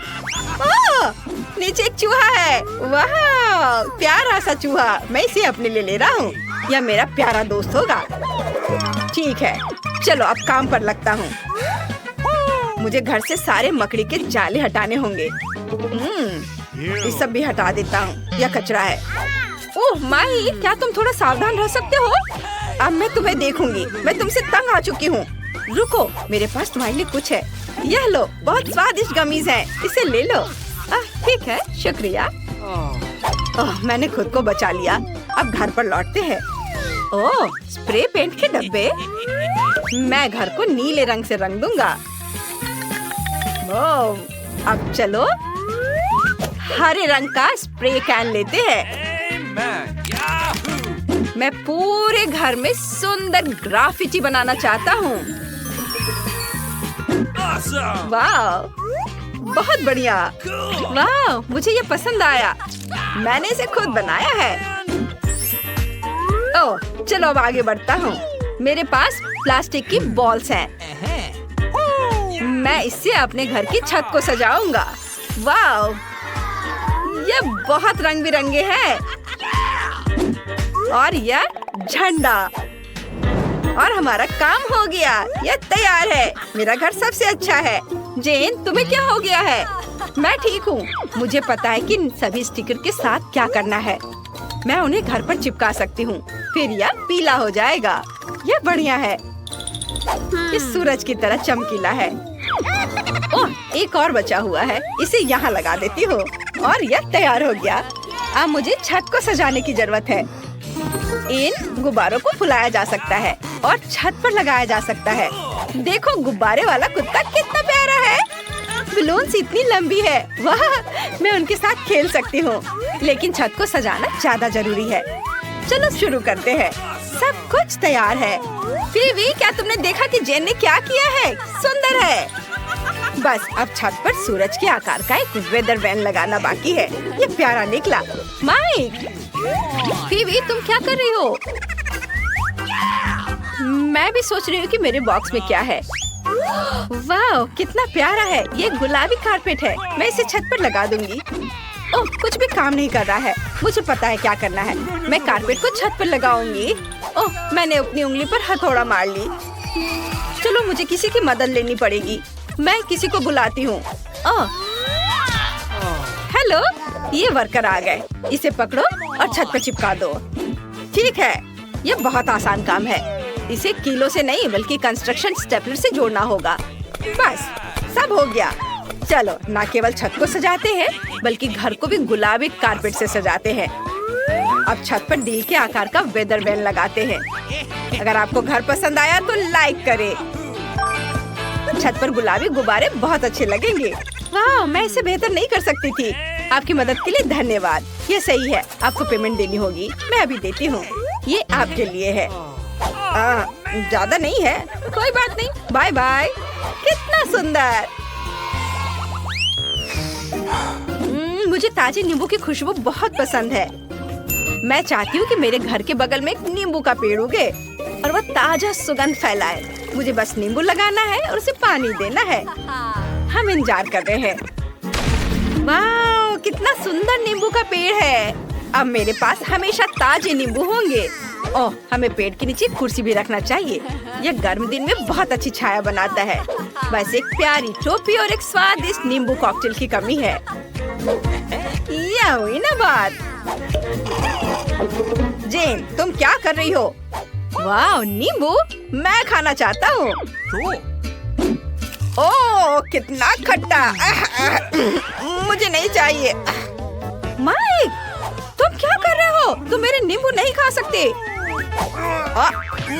A: नीचे एक चूहा है। वाह, प्यारा सा चूहा। मैं इसे अपने लिए ले रहा हूँ। यह मेरा प्यारा दोस्त होगा। ठीक है, चलो अब काम पर लगता हूँ। मुझे घर से सारे मकड़ी के जाले हटाने होंगे। ये सब भी हटा देता हूँ। यह कचरा है। ओह माई, क्या तुम थोड़ा सावधान रह सकते हो? अब मैं तुम्हें देखूंगी। मैं तुमसे तंग आ चुकी हूँ। रुको, मेरे पास तुम्हारे लिए कुछ है। यह लो, बहुत स्वादिष्ट गमीज है। इसे ले लो। ठीक है, शुक्रिया। मैंने खुद को बचा लिया। अब घर पर लौटते हैं। ओह, स्प्रे पेंट के डब्बे। मैं घर को नीले रंग से रंग दूंगा। ओह, अब चलो हरे रंग का स्प्रे कैन लेते हैं। मैं पूरे घर में सुंदर ग्राफिटी बनाना चाहता हूँ। वाह, बहुत बढ़िया। वाह, मुझे ये पसंद आया। मैंने इसे खुद बनाया है। ओह, चलो अब आगे बढ़ता हूँ। मेरे पास प्लास्टिक की बॉल्स हैं। मैं इससे अपने घर की छत को सजाऊंगा। वाह, ये बहुत रंग बिरंगे हैं। और यह झंडा। और हमारा काम हो गया। यह तैयार है। मेरा घर सबसे अच्छा है। जेन, तुम्हें क्या हो गया है? मैं ठीक हूँ। मुझे पता है कि सभी स्टिकर के साथ क्या करना है। मैं उन्हें घर पर चिपका सकती हूँ। फिर यह पीला हो जाएगा। यह बढ़िया है। इस सूरज की तरह चमकीला है। ओह, एक और बचा हुआ है। इसे यहाँ लगा देती हूँ और यह तैयार हो गया। अब मुझे छत को सजाने की जरूरत है। इन गुब्बारों को फुलाया जा सकता है और छत पर लगाया जा सकता है। देखो, गुब्बारे वाला कुत्ता कितना प्यारा है। बलून्स इतनी लंबी है। वाह, मैं उनके साथ खेल सकती हूँ। लेकिन छत को सजाना ज्यादा जरूरी है। चलो शुरू करते हैं। सब कुछ तैयार है। फिवी, क्या तुमने देखा कि जेन ने क्या किया है? सुंदर है। बस अब छत पर सूरज के आकार का एक वेदर वैन लगाना बाकी है। ये प्यारा निकला। माइक, फिवी, तुम क्या कर रही हो? मैं भी सोच रही हूँ कि मेरे बॉक्स में क्या है। वाह, कितना प्यारा है। ये गुलाबी कारपेट है। मैं इसे छत पर लगा दूंगी। ओह, कुछ भी काम नहीं कर रहा है। मुझे पता है क्या करना है। मैं कारपेट को छत पर लगाऊंगी। ओह, मैंने अपनी उंगली पर हथौड़ा मार ली। चलो, मुझे किसी की मदद लेनी पड़ेगी। मैं किसी को बुलाती हूँ। हेलो, ये वर्कर आ गए। इसे पकड़ो और छत पर चिपका दो। ठीक है, ये बहुत आसान काम है। इसे कीलों से नहीं बल्कि कंस्ट्रक्शन स्टेपलर से जोड़ना होगा। बस, सब हो गया। चलो, न केवल छत को सजाते हैं बल्कि घर को भी गुलाबी कारपेट से सजाते हैं। अब छत पर दिल के आकार का वेदर वैन लगाते हैं। अगर आपको घर पसंद आया तो लाइक करें। छत पर गुलाबी गुब्बारे बहुत अच्छे लगेंगे। वाह, मैं इसे बेहतर नहीं कर सकती थी। आपकी मदद के लिए धन्यवाद। ये सही है, आपको पेमेंट देनी होगी। मैं अभी देती हूँ। ये आपके लिए है। ज्यादा नहीं है, कोई बात नहीं। Bye bye. कितना सुंदर। मुझे ताजे नींबू की खुशबू बहुत पसंद है। मैं चाहती हूँ कि मेरे घर के बगल में एक नींबू का पेड़ उगे और वह ताजा सुगंध फैलाए। मुझे बस नींबू लगाना है और उसे पानी देना है। हम इंतजार कर रहे हैं। वाह, कितना सुंदर नींबू का पेड़ है। अब मेरे पास हमेशा ताजे नींबू होंगे। ओह, हमें पेड़ के नीचे कुर्सी भी रखना चाहिए। यह गर्म दिन में बहुत अच्छी छाया बनाता है। बस एक प्यारी टोपी और एक स्वादिष्ट नींबू कॉकटेल की कमी है। यह हुई ना बात। जेन, तुम क्या कर रही हो? वाह, नींबू मैं खाना चाहता हूँ। ओह, कितना खट्टा। मुझे नहीं चाहिए। माइक, तुम क्या कर रहे हो? तुम मेरे नींबू नहीं खा सकते।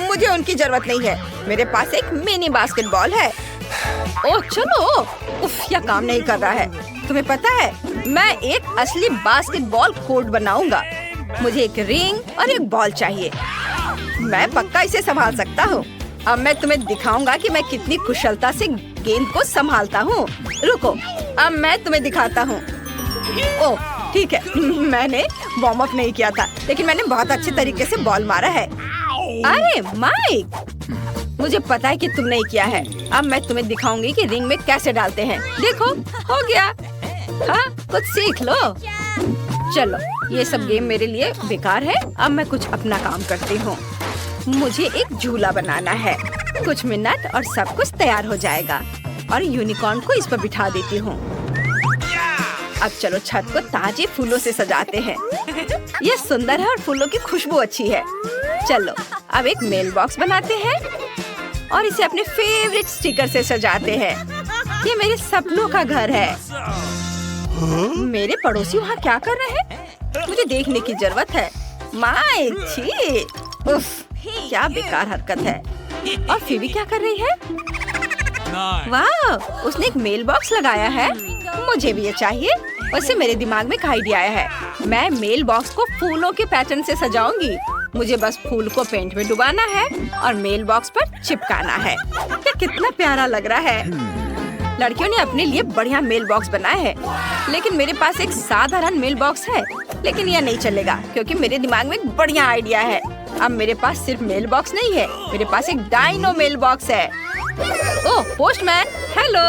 A: मुझे उनकी जरूरत नहीं है। मेरे पास एक मिनी बास्केटबॉल है। ओह चलो। उफ, यह काम नहीं कर रहा है। तुम्हें पता है, मैं एक असली बास्केटबॉल कोर्ट बनाऊंगा। मुझे एक रिंग और एक बॉल चाहिए। मैं पक्का इसे संभाल सकता हूँ। अब मैं तुम्हें दिखाऊंगा कि मैं कितनी कुशलता से गेंद को संभालता हूँ। रुको, अब मैं तुम्हें दिखाता हूँ। ओह ठीक है, मैंने वार्म अप नहीं किया था, लेकिन मैंने बहुत अच्छे तरीके से बॉल मारा है। अरे माइक, मुझे पता है कि तुमने ही किया है। अब मैं तुम्हें दिखाऊंगी कि रिंग में कैसे डालते हैं। देखो, हो गया। हाँ, कुछ सीख लो। चलो, ये सब गेम मेरे लिए बेकार है। अब मैं कुछ अपना काम करती हूँ। मुझे एक झूला बनाना है। कुछ मिनट और सब कुछ तैयार हो जाएगा। और यूनिकॉर्न को इस पर बिठा देती हूँ। अब चलो छत को ताजे फूलों से सजाते हैं। ये सुंदर है और फूलों की खुशबू अच्छी है। चलो, अब एक मेल बॉक्स बनाते हैं और इसे अपने फेवरेट स्टिकर से सजाते हैं। ये मेरे सपनों का घर है। मेरे पड़ोसी वहाँ क्या कर रहे हैं? मुझे देखने की जरूरत है। माइक, छी, उफ, क्या बेकार हरकत है। और फिबी क्या कर रही है? वाह, उसने एक मेल बॉक्स लगाया है। मुझे भी ये चाहिए। वैसे मेरे दिमाग में एक आइडिया आया है। मैं मेल बॉक्स को फूलों के पैटर्न से सजाऊंगी। मुझे बस फूल को पेंट में डुबाना है और मेल बॉक्स पर चिपकाना है। ये कितना प्यारा लग रहा है। लड़कियों ने अपने लिए बढ़िया मेल बॉक्स बनाए हैं, लेकिन मेरे पास एक साधारण मेल बॉक्स है। लेकिन यह नहीं चलेगा क्योंकि मेरे दिमाग में एक बढ़िया आइडिया है। अब मेरे पास सिर्फ मेल बॉक्स नहीं है, मेरे पास एक डायनो मेल बॉक्स है। ओह, पोस्टमैन, हेलो।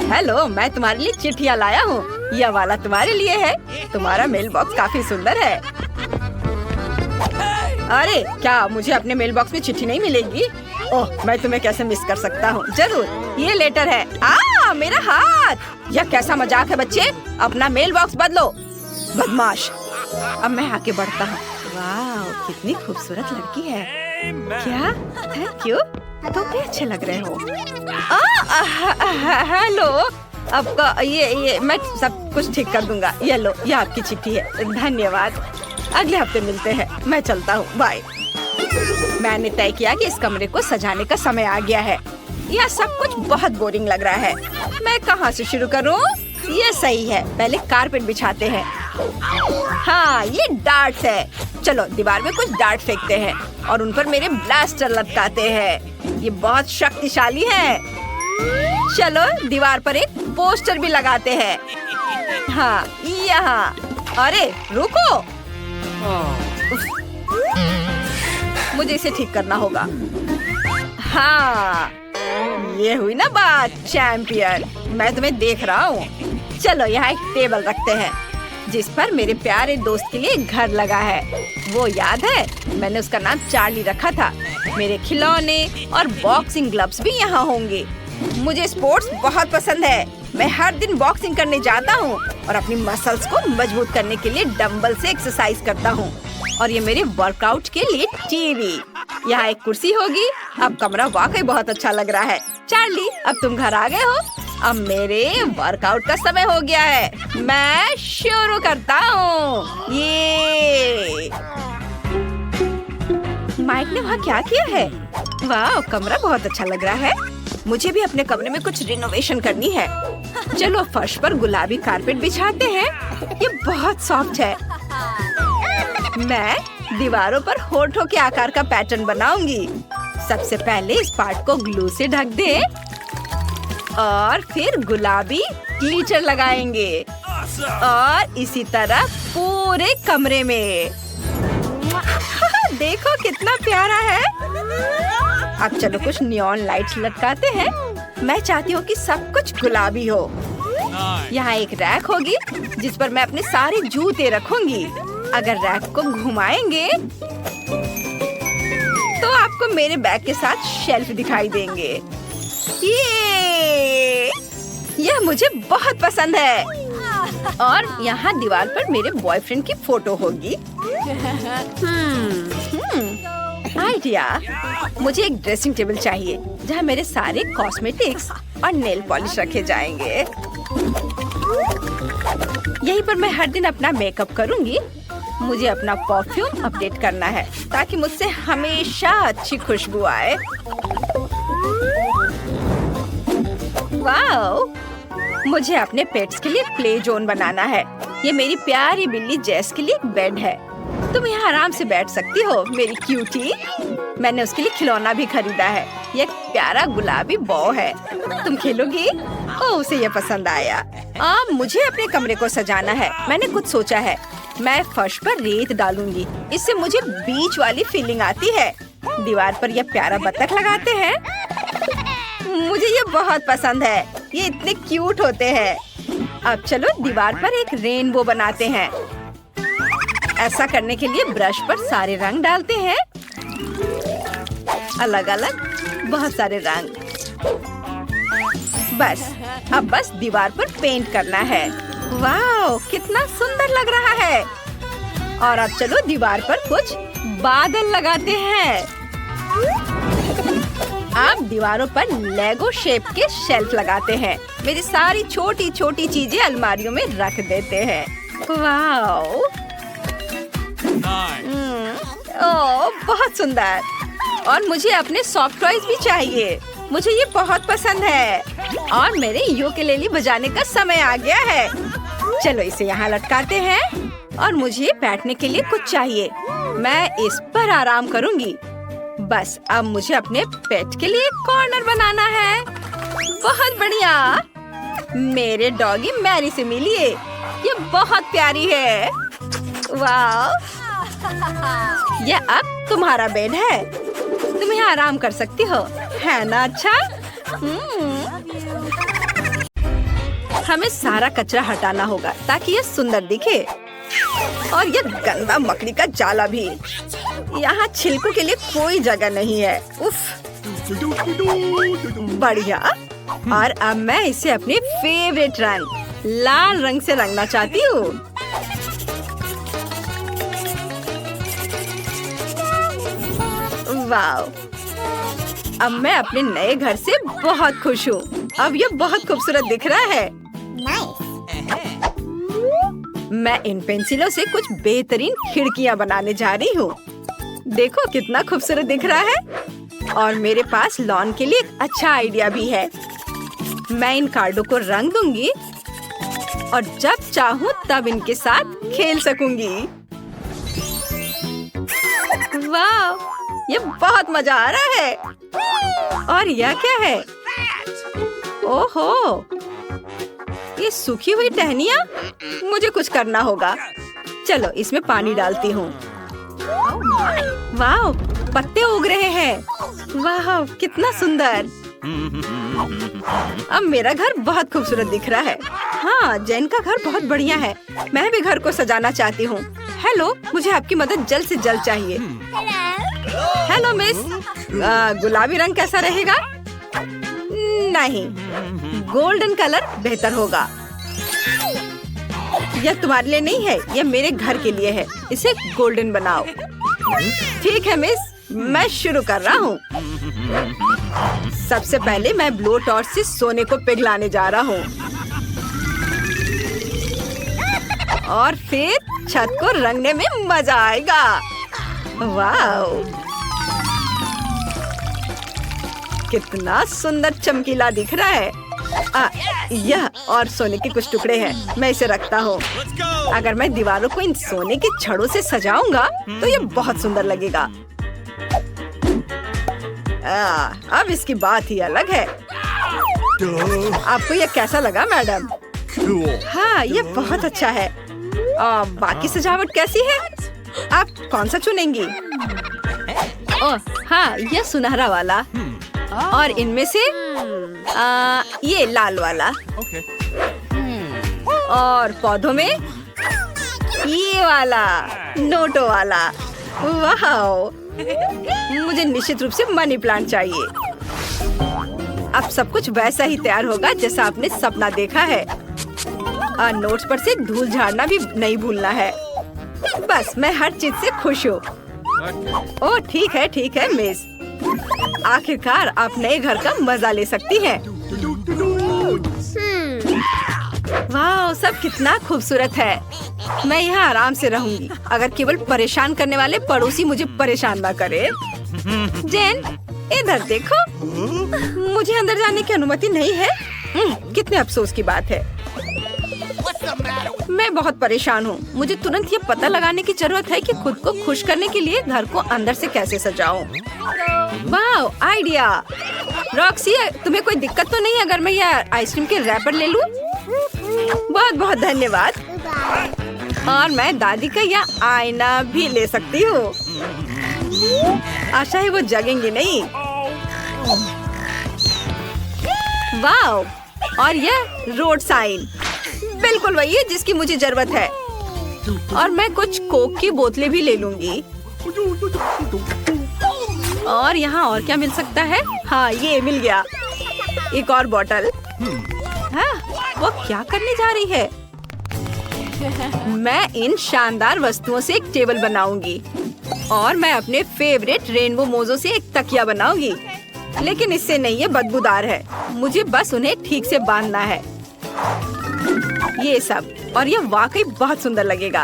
A: हेलो, मैं तुम्हारे लिए चिट्ठियाँ लाया हूँ। यह वाला तुम्हारे लिए है। तुम्हारा मेल बॉक्स काफी सुंदर है। अरे क्या मुझे अपने मेल बॉक्स में चिट्ठी नहीं मिलेगी? ओह, मैं तुम्हें कैसे मिस कर सकता हूँ। जरूर, ये लेटर है। मेरा हाथ। यह कैसा मजाक है बच्चे? अपना मेल बॉक्स बदलो, बदमाश। अब मैं आगे बढ़ता हूँ। वाह, कितनी खूबसूरत लड़की है। क्या? थैंक यू, तुम भी अच्छे लग रहे हो। हेलो, आपका ये मैं सब कुछ ठीक कर दूंगा। ये लो, ये आपकी चिट्ठी है। धन्यवाद। अगले हफ्ते मिलते हैं। मैं चलता हूँ, बाय। मैंने तय किया कि इस कमरे को सजाने का समय आ गया है। यह सब कुछ बहुत बोरिंग लग रहा है। मैं कहाँ से शुरू करूँ? ये सही है, पहले कारपेट बिछाते हैं। हाँ, ये डार्ट्स है। चलो, दीवार में कुछ डार्ट फेंकते हैं और उन पर मेरे ब्लास्टर लटकाते हैं। ये बहुत शक्तिशाली है। चलो, दीवार पर एक पोस्टर भी लगाते हैं। हाँ, यहाँ। अरे रुको, मुझे इसे ठीक करना होगा। हाँ, ये हुई ना बात, चैंपियन। मैं तुम्हें देख रहा हूँ। चलो, यहाँ एक टेबल रखते हैं जिस पर मेरे प्यारे दोस्त के लिए घर लगा है। वो याद है, मैंने उसका नाम चार्ली रखा था। मेरे खिलौने और बॉक्सिंग ग्लव्स भी यहाँ होंगे। मुझे स्पोर्ट्स बहुत पसंद है। मैं हर दिन बॉक्सिंग करने जाता हूँ और अपनी मसल्स को मजबूत करने के लिए डंबल से एक्सरसाइज करता हूँ। और ये मेरे वर्कआउट के लिए टीवी। यहाँ एक कुर्सी होगी। अब कमरा वाकई बहुत अच्छा लग रहा है। चार्ली, अब तुम घर आ गए हो। अब मेरे वर्कआउट का समय हो गया है। मैं शुरू करता हूँ। ये माइक ने वहाँ क्या किया है? वाह, कमरा बहुत अच्छा लग रहा है। मुझे भी अपने कमरे में कुछ रिनोवेशन करनी है। चलो फर्श पर गुलाबी कारपेट बिछाते हैं। ये बहुत सॉफ्ट है। मैं दीवारों पर होठों के आकार का पैटर्न बनाऊंगी। सबसे पहले इस पार्ट को ग्लू से ढक दे और फिर गुलाबी ग्लिटर लगाएंगे और इसी तरह पूरे कमरे में। देखो कितना प्यारा है। अब चलो कुछ नियॉन लाइट्स लटकाते हैं। मैं चाहती हूँ कि सब कुछ गुलाबी हो। यहाँ एक रैक होगी जिस पर मैं अपने सारे जूते रखूंगी। अगर रैक को घुमाएंगे तो आपको मेरे बैग के साथ शेल्फ दिखाई देंगे। यह मुझे बहुत पसंद है। और यहाँ दीवार पर मेरे बॉयफ्रेंड की फोटो होगी। आइडिया। मुझे एक ड्रेसिंग टेबल चाहिए जहाँ मेरे सारे कॉस्मेटिक्स और नेल पॉलिश रखे जाएंगे। यहीं पर मैं हर दिन अपना मेकअप करूंगी। मुझे अपना परफ्यूम अपडेट करना है ताकि मुझसे हमेशा अच्छी खुशबू आए। वाओ! मुझे अपने पेट्स के लिए प्ले जोन बनाना है। ये मेरी प्यारी बिल्ली जेस के लिए एक बेड है। तुम यहाँ आराम से बैठ सकती हो मेरी क्यूटी। मैंने उसके लिए खिलौना भी खरीदा है। ये एक प्यारा गुलाबी बॉ है। तुम खेलोगी? ओह, उसे ये पसंद आया। मुझे अपने कमरे को सजाना है। मैंने कुछ सोचा है। मैं फर्श पर रेत डालूंगी। इससे मुझे बीच वाली फीलिंग आती है। दीवार पर यह प्यारा बत्तख लगाते हैं। मुझे ये बहुत पसंद है। ये इतने क्यूट होते हैं। अब चलो दीवार पर एक रेनबो बनाते हैं। ऐसा करने के लिए ब्रश पर सारे रंग डालते हैं। अलग अलग बहुत सारे रंग। बस दीवार पर पेंट करना है। वाह, कितना सुंदर लग रहा है। और अब चलो दीवार पर कुछ बादल लगाते हैं। अब दीवारों पर लेगो शेप के शेल्फ लगाते हैं। मेरी सारी छोटी छोटी चीजें अलमारियों में रख देते हैं। वाह, बहुत सुंदर। और मुझे अपने सॉफ्ट टॉयज भी चाहिए। मुझे ये बहुत पसंद है। और मेरे यूकेलेली बजाने का समय आ गया है। चलो इसे यहाँ लटकाते हैं। और मुझे बैठने के लिए कुछ चाहिए। मैं इस पर आराम करूँगी। बस अब मुझे अपने पेट के लिए कॉर्नर बनाना है। बहुत बढ़िया। मेरे डॉगी मैरी से मिलिए। ये बहुत प्यारी है। वाह, ये अब तुम्हारा बेड है। तुम यहाँ आराम कर सकती हो, है ना? अच्छा। हमें सारा कचरा हटाना होगा ताकि ये सुंदर दिखे। और ये गंदा मकड़ी का जाला भी। यहाँ छिलकों के लिए कोई जगह नहीं है। उफ, बढ़िया। और अब मैं इसे अपने फेवरेट रंग लाल रंग से रंगना चाहती हूँ। वाह, अब मैं अपने नए घर से बहुत खुश हूँ। अब ये बहुत खूबसूरत दिख रहा है। मैं इन पेंसिलों से कुछ बेहतरीन खिड़कियाँ बनाने जा रही हूँ। देखो कितना खूबसूरत दिख रहा है। और मेरे पास लॉन के लिए एक अच्छा आइडिया भी है। मैं इन कार्डों को रंग दूंगी और जब चाहूँ तब इनके साथ खेल सकूंगी। वाह, ये बहुत मजा आ रहा है। और यह क्या है? ओहो, ये सूखी हुई टहनियाँ। मुझे कुछ करना होगा। चलो इसमें पानी डालती हूँ। वाह, पत्ते उग रहे हैं। वाह, कितना सुंदर। अब मेरा घर बहुत खूबसूरत दिख रहा है। हाँ, जैन का घर बहुत बढ़िया है। मैं भी घर को सजाना चाहती हूँ। हेलो, मुझे आपकी मदद जल्द से जल्द चाहिए। हेलो मिस, गुलाबी रंग कैसा रहेगा? नहीं, गोल्डन कलर बेहतर होगा। यह तुम्हारे लिए नहीं है, यह मेरे घर के लिए है। इसे गोल्डन बनाओ। ठीक है मिस, मैं शुरू कर रहा हूँ। सबसे पहले मैं ब्लो टॉर्च से सोने को पिघलाने जा रहा हूँ। और फिर छत को रंगने में मजा आएगा। वाह, कितना सुंदर चमकीला दिख रहा है। यह और सोने के कुछ टुकड़े हैं, मैं इसे रखता हूँ। अगर मैं दीवारों को इन सोने के छड़ों से सजाऊंगा तो ये बहुत सुंदर लगेगा। अब इसकी बात ही अलग है। आपको यह कैसा लगा मैडम? हाँ, ये बहुत अच्छा है। बाकी सजावट कैसी है? आप कौन सा चुनेंगी? ओह हाँ, यह सुनहरा वाला और इनमें से ये लाल वाला। और पौधों में ये वाला नोटो वाला। वाह, मुझे निश्चित रूप से मनी प्लांट चाहिए। अब सब कुछ वैसा ही तैयार होगा जैसा आपने सपना देखा है। नोट्स पर से धूल झाड़ना भी नहीं भूलना है। बस मैं हर चीज से खुश हूँ। ओह ठीक है मिस, आखिरकार आप नए घर का मजा ले सकती हैं। वाह, सब कितना खूबसूरत है। मैं यहाँ आराम से रहूंगी, अगर केवल परेशान करने वाले पड़ोसी मुझे परेशान ना करे। जेन, इधर देखो, मुझे अंदर जाने की अनुमति नहीं है। कितने अफसोस की बात है। मैं बहुत परेशान हूँ। मुझे तुरंत ये पता लगाने की जरूरत है कि खुद को खुश करने के लिए घर को अंदर से कैसे सजाऊं। वाह, आइडिया। रॉक्सी, तुम्हें कोई दिक्कत तो नहीं अगर मैं यह आइसक्रीम के रैपर ले लूं? बहुत बहुत धन्यवाद। और मैं दादी का यह आईना भी ले सकती हूँ। आशा है वो जगेंगी नहीं। वाह, और यह रोड साइन बिल्कुल वही है जिसकी मुझे जरूरत है। और मैं कुछ कोक की बोतलें भी ले लूंगी। और यहाँ और क्या मिल सकता है? हाँ, ये मिल गया, एक और बोतल। हाँ, वो क्या करने जा रही है? मैं इन शानदार वस्तुओं से एक टेबल बनाऊंगी और मैं अपने फेवरेट रेनबो मोजों से एक तकिया बनाऊंगी। लेकिन इससे नहीं, ये बदबूदार है। मुझे बस उन्हें ठीक से बांधना है। ये सब, और ये वाकई बहुत सुंदर लगेगा।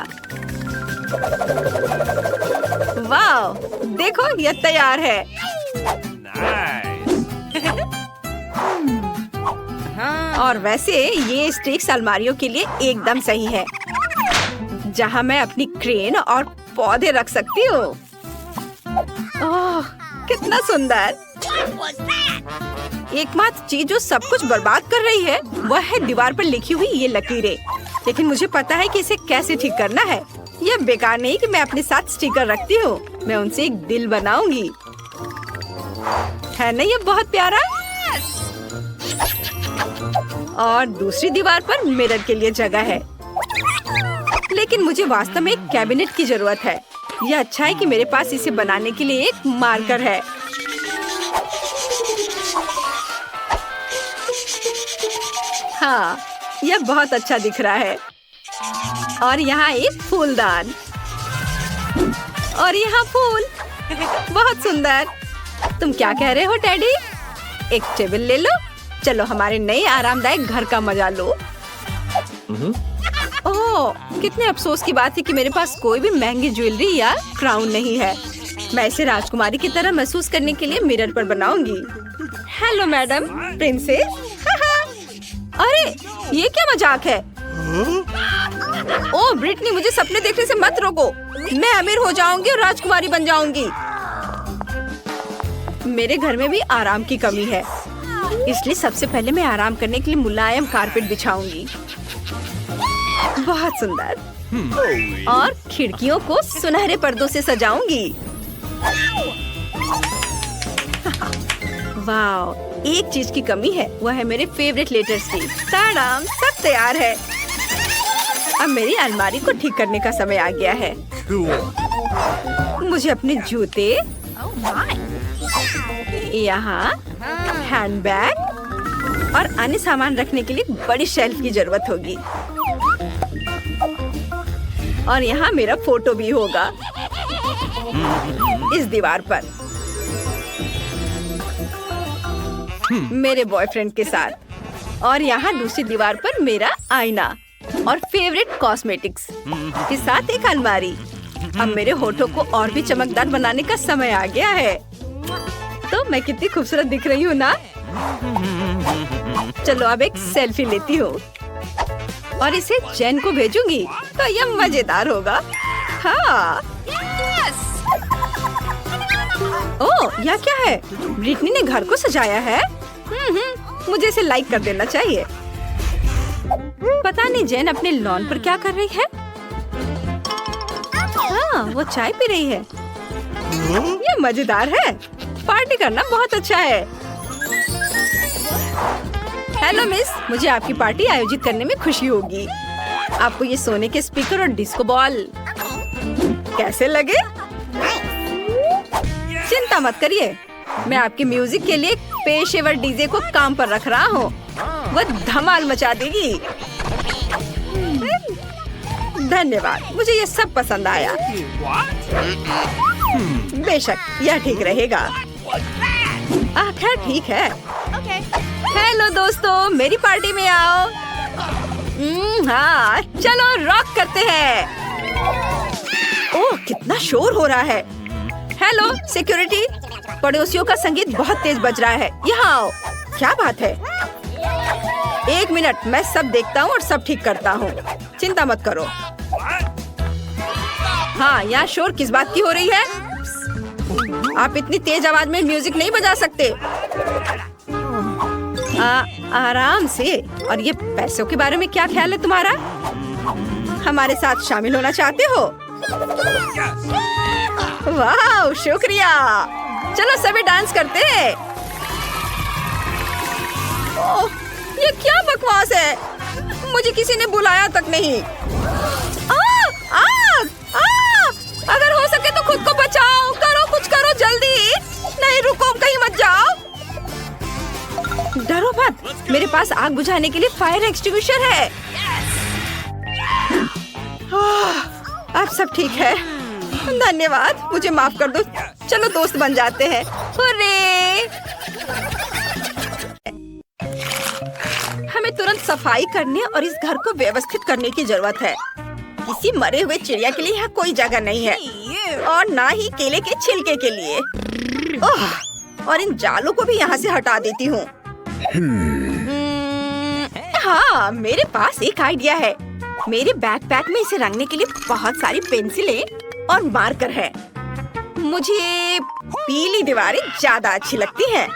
A: वाह, देखो ये तैयार है। और वैसे ये स्टिक्स अलमारियों के लिए एकदम सही है, जहाँ मैं अपनी क्रेन और पौधे रख सकती हूँ। ओह, कितना सुंदर। एकमात्र चीज जो सब कुछ बर्बाद कर रही है वह है दीवार पर लिखी हुई ये लकीरें। लेकिन मुझे पता है कि इसे कैसे ठीक करना है। यह बेकार नहीं कि मैं अपने साथ स्टिकर रखती हूँ। मैं उनसे एक दिल बनाऊंगी। है ना ये बहुत प्यारा? और दूसरी दीवार पर मिरर के लिए जगह है। लेकिन मुझे वास्तव में एक कैबिनेट की जरूरत है। यह अच्छा है कि मेरे पास इसे बनाने के लिए एक मार्कर है। हाँ, यह बहुत अच्छा दिख रहा है। और यहाँ एक फूलदान और यहाँ फूल। बहुत सुंदर। तुम क्या कह रहे हो डैडी? एक टेबल ले लो। चलो हमारे नए आरामदायक घर का मजा लो। ओह, कितने अफसोस की बात है कि मेरे पास कोई भी महंगी ज्वेलरी या क्राउन नहीं है। मैं इसे राजकुमारी की तरह महसूस करने के लिए मिरर पर बनाऊंगी। Hello madam princess. अरे, ये क्या मजाक है? ओह ब्रिटनी, मुझे सपने देखने से मत रोको। मैं अमीर हो जाऊंगी और राजकुमारी बन जाऊंगी। मेरे घर में भी आराम की कमी है, इसलिए सबसे पहले मैं आराम करने के लिए मुलायम कारपेट बिछाऊंगी। बहुत सुंदर। और खिड़कियों को सुनहरे पर्दों से सजाऊंगी। वाह, एक चीज की कमी है, वह है मेरे फेवरेट लेटर्स की। ताड़ाम, सब तैयार है। अब मेरी अलमारी को ठीक करने का समय आ गया है। मुझे अपने जूते, यहाँ हैंडबैग और अन्य सामान रखने के लिए बड़ी शेल्फ की जरूरत होगी। और यहाँ मेरा फोटो भी होगा इस दीवार पर, मेरे बॉयफ्रेंड के साथ। और यहाँ दूसरी दीवार पर मेरा आईना और फेवरेट कॉस्मेटिक्स के साथ एक अलमारी। अब मेरे होठों को और भी चमकदार बनाने का समय आ गया है। तो मैं कितनी खूबसूरत दिख रही हूँ ना? चलो अब एक सेल्फी लेती हूँ और इसे जैन को भेजूंगी तो यह मजेदार होगा। हाँ। ओह, यह क्या है? ब्रिटनी ने घर को सजाया है। मुझे इसे लाइक कर देना चाहिए। पता नहीं जैन अपने लॉन पर क्या कर रही है। हाँ, वो चाय पी रही है। ये मजेदार है। पार्टी करना बहुत अच्छा है। हेलो मिस, मुझे आपकी पार्टी आयोजित करने में खुशी होगी। आपको ये सोने के स्पीकर और डिस्को बॉल कैसे लगे? चिंता मत करिए, मैं आपके म्यूजिक के लिए पेशेवर डीजे को काम पर रख रहा हूँ। वो धमाल मचा देगी। धन्यवाद, मुझे ये सब पसंद आया। बेशक यह ठीक रहेगा। खैर ठीक है। हेलो दोस्तों, मेरी पार्टी में आओ। हाँ, चलो रॉक करते हैं। ओह, कितना शोर हो रहा है। हेलो सिक्योरिटी, पड़ोसियों का संगीत बहुत तेज बज रहा है। यहाँ आओ। क्या बात है? एक मिनट, मैं सब देखता हूँ और सब ठीक करता हूँ। चिंता मत करो। हाँ, यहाँ शोर किस बात की हो रही है? आप इतनी तेज आवाज में म्यूजिक नहीं बजा सकते। आराम से। और ये पैसों के बारे में क्या ख्याल है तुम्हारा? हमारे साथ शामिल होना चाहते हो? वाह, शुक्रिया। चलो सभी डांस करते हैं। ओह, ये क्या बकवास है? मुझे किसी ने बुलाया तक नहीं। अगर हो सके तो खुद को बचाओ। करो, कुछ करो जल्दी। नहीं रुको, कहीं मत जाओ। डरो मत, मेरे पास आग बुझाने के लिए फायर एक्सटिंग्विशर है। अब सब ठीक है। धन्यवाद, मुझे माफ कर दो। चलो दोस्त बन जाते हैं। हुर्रे! हमें तुरंत सफाई करने और इस घर को व्यवस्थित करने की जरूरत है। किसी मरे हुए चिड़िया के लिए यहाँ कोई जगह नहीं है, और ना ही केले के छिलके के लिए। और इन जालों को भी यहाँ से हटा देती हूँ। हाँ, मेरे पास एक आइडिया है। मेरे बैकपैक में इसे रंगने के लिए बहुत सारी पेंसिलें और मार्कर है। मुझे पीली दीवारें ज्यादा अच्छी लगती हैं।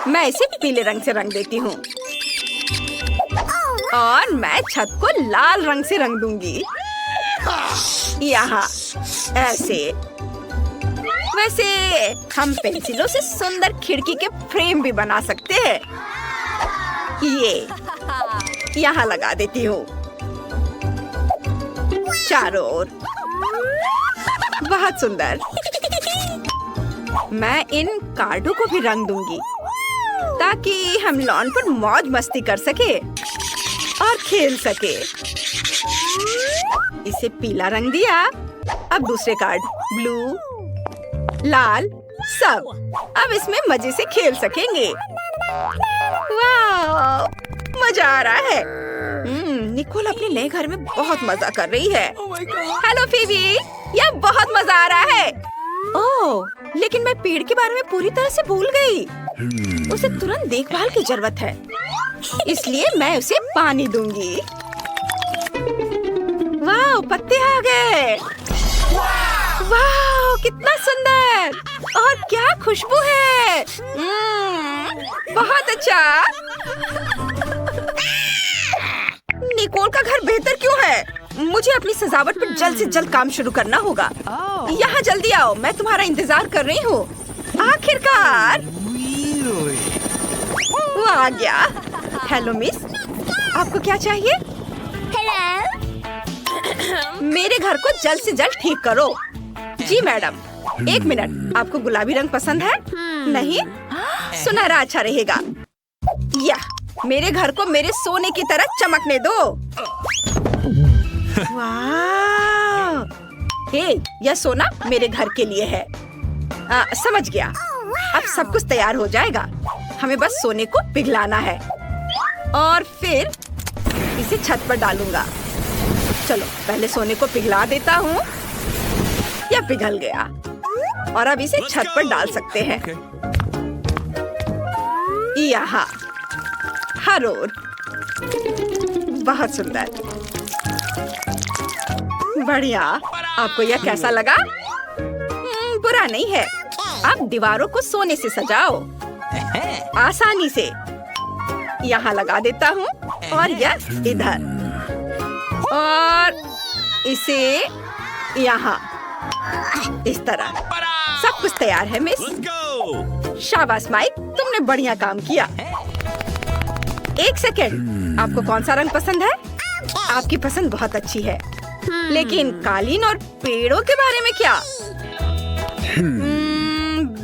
A: मैं इसे पीले रंग से रंग देती हूँ और मैं छत को लाल रंग से रंग दूंगी। यहाँ ऐसे। वैसे हम पेंसिलों से सुंदर खिड़की के फ्रेम भी बना सकते हैं। ये यहाँ लगा देती हूँ चारों ओर। बहुत सुंदर। मैं इन कार्डों को भी रंग दूंगी ताकि हम लॉन पर मौज मस्ती कर सके और खेल सके। इसे पीला रंग दिया। अब दूसरे कार्ड ब्लू, लाल, सब। अब इसमें मजे से खेल सकेंगे। वाह, मजा आ रहा है। निकोल अपने नए घर में बहुत मजा कर रही है। हेलो फीबी, यह बहुत मजा आ रहा है। ओह, लेकिन मैं पेड़ के बारे में पूरी तरह से भूल गई। उसे तुरंत देखभाल की जरूरत है, इसलिए मैं उसे पानी दूंगी। वाह, पत्ते आ गए। वाह, कितना सुंदर और क्या खुशबू है। बहुत अच्छा। निकोल का घर बेहतर क्यों है? मुझे अपनी सजावट पर जल्द से जल्द काम शुरू करना होगा। यहाँ जल्दी आओ, मैं तुम्हारा इंतजार कर रही हूँ। आखिरकार वो आ गया। हेलो मिस, आपको क्या चाहिए? मेरे घर को जल्द से जल्द ठीक करो। जी मैडम। एक मिनट, आपको गुलाबी रंग पसंद है? नहीं, सुनहरा अच्छा रहेगा। या मेरे घर को मेरे सोने की तरह चमकने दो। वाह! हे, यह सोना मेरे घर के लिए है। समझ गया। अब सब कुछ तैयार हो जाएगा। हमें बस सोने को पिघलाना है और फिर इसे छत पर डालूंगा। चलो पहले सोने को पिघला देता हूँ। यह पिघल गया और अब इसे छत पर डाल सकते हैं। यहाँ हर ओर। बहुत सुंदर, बढ़िया। आपको यह कैसा लगा? बुरा नहीं है। आप दीवारों को सोने से सजाओ आसानी से। यहाँ लगा देता हूँ और यह इधर और इसे यहाँ, इस तरह। सब कुछ तैयार है मिस। शाबाश माइक, तुमने बढ़िया काम किया। एक सेकेंड, आपको कौन सा रंग पसंद है? आपकी पसंद बहुत अच्छी है, लेकिन कालीन और पेड़ों के बारे में क्या?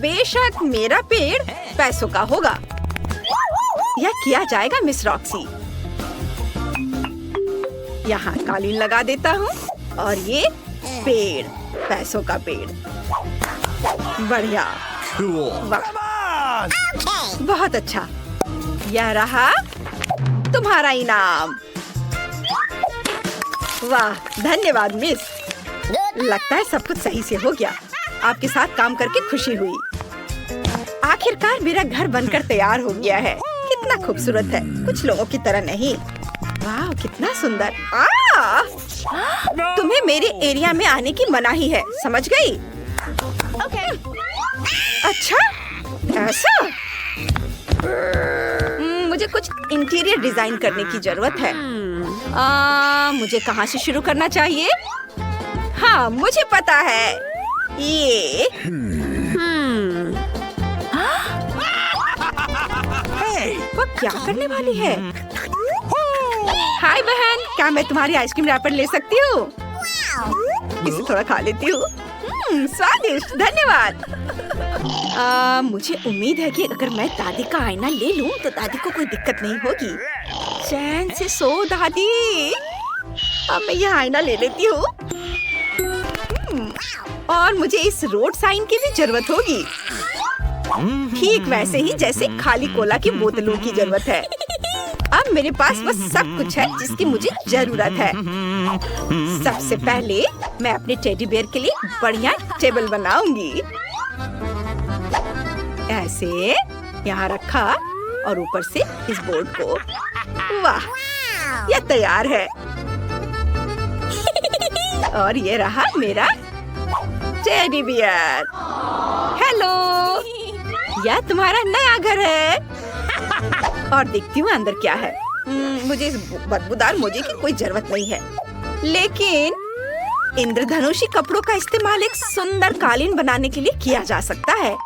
A: बेशक मेरा पेड़ पैसों का होगा। यह किया जाएगा मिस रॉक्सी। यहाँ कालीन लगा देता हूँ और ये पेड़, पैसों का पेड़। बढ़िया, वाह, बहुत अच्छा। यह रहा तुम्हारा इनाम। वाह, धन्यवाद मिस। लगता है सब कुछ सही से हो गया। आपके साथ काम करके खुशी हुई। आखिरकार मेरा घर बनकर तैयार हो गया है। कितना खूबसूरत है, कुछ लोगों की तरह नहीं। वाह, कितना सुंदर। तुम्हें मेरे एरिया में आने की मनाही है, समझ गई? अच्छा, ऐसा? मुझे कुछ इंटीरियर डिजाइन करने की जरूरत है। मुझे कहाँ से शुरू करना चाहिए? हाँ, मुझे पता है। ये वो क्या करने वाली है? हाय बहन, क्या मैं तुम्हारी आइसक्रीम रैपर ले सकती हूँ? इसे थोड़ा खा लेती हूँ। स्वादिष्ट, धन्यवाद। मुझे उम्मीद है कि अगर मैं दादी का आईना ले लूं तो दादी को कोई दिक्कत नहीं होगी। चैन से सो दादी। अब मैं यह आईना ले लेती हूँ। और मुझे इस रोड साइन की भी जरूरत होगी, ठीक वैसे ही जैसे खाली कोला की बोतलों की जरूरत है। अब मेरे पास बस सब कुछ है जिसकी मुझे जरूरत है। सबसे पहले मैं अपने टेडी बेयर के लिए बढ़िया टेबल बनाऊंगी। ऐसे यहाँ रखा और ऊपर से इस बोर्ड को। वाह, यह तैयार है। और ये रहा मेरा टेडी बियर। हेलो, यह तुम्हारा नया घर है। और देखती हूँ अंदर क्या है। मुझे इस बदबूदार मोजे की कोई जरूरत नहीं है, लेकिन इंद्रधनुषी कपड़ों का इस्तेमाल एक सुंदर कालीन बनाने के लिए किया जा सकता है।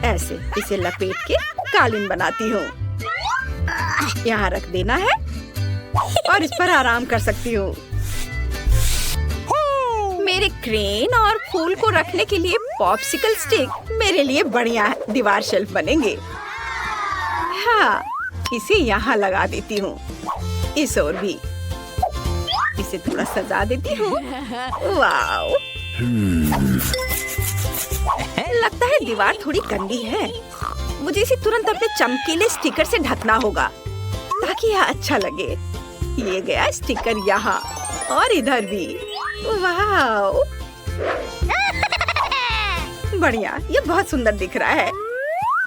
A: ऐसे इसे लपेट के कालीन बनाती हूँ। यहाँ रख देना है और इस पर आराम कर सकती हूँ। मेरे क्रेन और फूल को रखने के लिए पॉप्सिकल स्टिक मेरे लिए बढ़िया दीवार शेल्फ बनेंगे। हाँ, इसे यहाँ लगा देती हूँ। इस ओर भी इसे थोड़ा सजा देती हूँ। वाओ, लगता है दीवार थोड़ी गंदी है। मुझे इसे तुरंत अपने चमकीले स्टिकर से ढकना होगा ताकि यह अच्छा लगे। ये गया स्टिकर यहाँ और इधर भी। वाओ, बढ़िया, ये बहुत सुंदर दिख रहा है।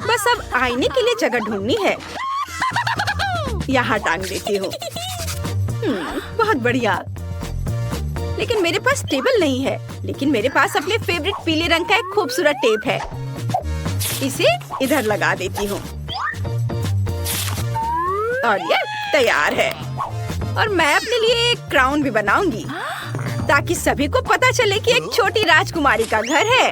A: बस अब आईने के लिए जगह ढूंढनी है। यहाँ टांग देती हूँ। बहुत बढ़िया। लेकिन मेरे पास टेबल नहीं है, लेकिन मेरे पास अपने फेवरेट पीले रंग का एक खूबसूरत टेप है। इसे इधर लगा देती हूँ और ये तैयार है। और मैं अपने लिए एक क्राउन भी बनाऊंगी ताकि सभी को पता चले कि एक छोटी राजकुमारी का घर है।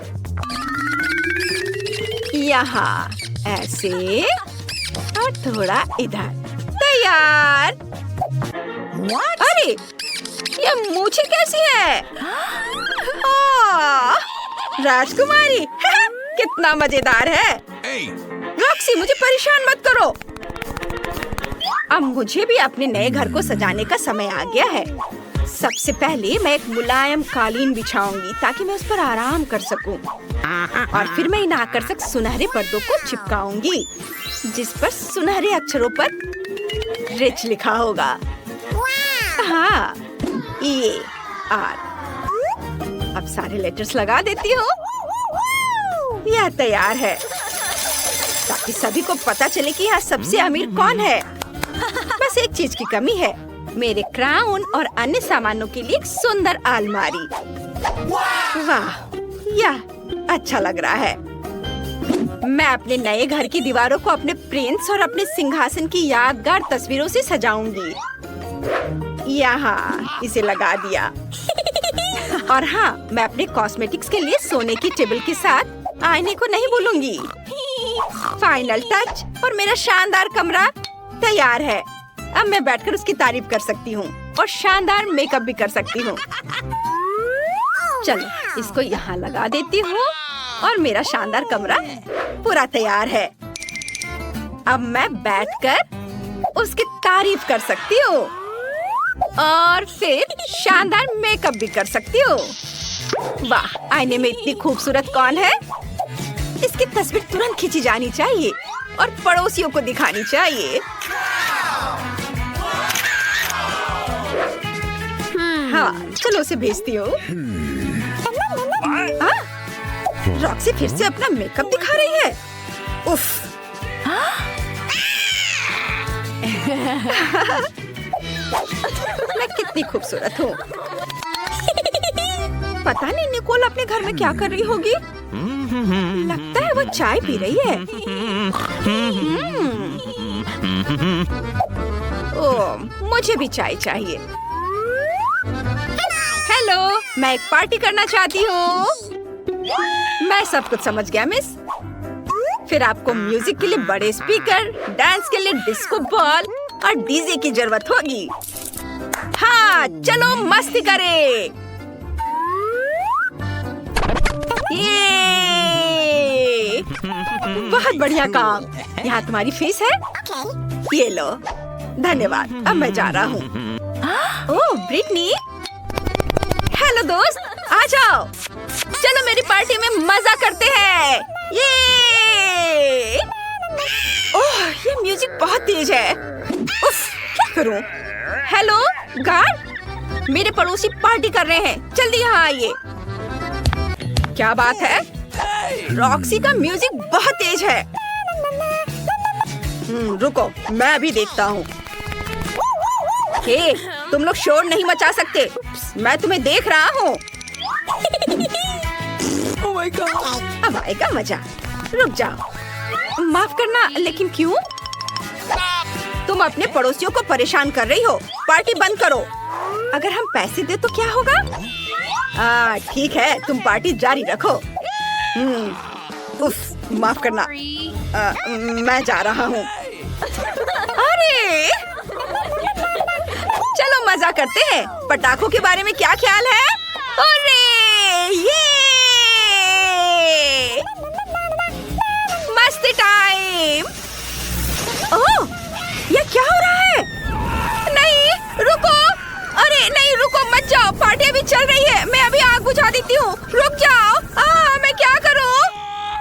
A: यहाँ ऐसे और थोड़ा इधर। तैयार। अरे, ये मूछें कैसी है? राजकुमारी। कितना मजेदार है। रॉक्सी, मुझे परेशान मत करो। अब मुझे भी अपने नए घर को सजाने का समय आ गया है। सबसे पहले मैं एक मुलायम कालीन बिछाऊंगी ताकि मैं उस पर आराम कर सकूं। और फिर मैं इन आकर्षक सुनहरे पर्दों को चिपकाऊंगी जिस पर सुनहरे अक्षरों पर रिच लिखा होगा। हाँ, EAR। अब सारे लेटर्स लगा देती हूँ। यह तैयार है। ताकि सभी को पता चले कि यहाँ सबसे अमीर कौन है। बस एक चीज की कमी है, मेरे क्राउन और अन्य सामानों के लिए एक सुंदर अलमारी। वाह, यह अच्छा लग रहा है। मैं अपने नए घर की दीवारों को अपने प्रिंस और अपने सिंहासन की यादगार तस्वीरों से सजाऊंगी। यहाँ इसे लगा दिया। और हाँ, मैं अपने कॉस्मेटिक्स के लिए सोने की टेबल के साथ आईने को नहीं भूलूंगी। फाइनल टच और मेरा शानदार कमरा तैयार है। अब मैं बैठकर उसकी तारीफ कर सकती हूँ और शानदार मेकअप भी कर सकती हूँ। चलो, इसको यहाँ लगा देती हूँ और मेरा शानदार कमरा पूरा तैयार है। अब मैं बैठकर उसकी तारीफ कर सकती हूँ और फिर शानदार मेकअप भी कर सकती हूँ। वाह, आईने में इतनी खूबसूरत कौन है? इसकी तस्वीर तुरंत खींची जानी चाहिए और पड़ोसियों को दिखानी चाहिए। हाँ, चलो उसे भेजती हूँ। रॉक्सी फिर से अपना मेकअप दिखा रही है। उफ। मैं कितनी खूबसूरत हूँ। पता नहीं निकोल अपने घर में क्या कर रही होगी। लगता है वो चाय पी रही है। ओह, मुझे भी चाय चाहिए। हेलो, मैं एक पार्टी करना चाहती हूँ। मैं सब कुछ समझ गया मिस। फिर आपको म्यूजिक के लिए बड़े स्पीकर, डांस के लिए डिस्को बॉल और डीजे की जरूरत होगी। हाँ, चलो मस्ती करें। ये बहुत बढ़िया काम। यहाँ तुम्हारी फीस है। ये लो। धन्यवाद। अब मैं जा रहा हूँ। ओह, ब्रिटनी। हेलो दोस्त, आ जाओ। चलो मेरी पार्टी में मजा करते हैं। ये ओह, ये म्यूजिक बहुत तेज है। उफ, क्या करूं? हेलो गार्ड, मेरे पड़ोसी पार्टी कर रहे हैं, जल्दी यहाँ आइए। क्या बात है? रॉक्सी का म्यूजिक बहुत तेज है। रुको, मैं भी देखता हूँ। हे, तुम लोग शोर नहीं मचा सकते। मैं तुम्हें देख रहा हूँ। Oh my God. अब आएगा मजा। रुक जाओ। माफ करना, लेकिन क्यों? तुम अपने पड़ोसियों को परेशान कर रही हो। पार्टी बंद करो। अगर हम पैसे दे तो क्या होगा? ठीक है, तुम पार्टी जारी रखो। उफ, माफ करना। मैं जा रहा हूँ। अरे, चलो मजा करते हैं। पटाखों के बारे में क्या ख्याल है? अरे, ये मस्ती टाइम। ओह, ये क्या हो रहा है? नहीं, रुको। अरे नहीं, रुको मत जाओ। पार्टी अभी चल रही है। मैं अभी आग बुझा देती हूँ। रुक जाओ। मैं क्या करूँ?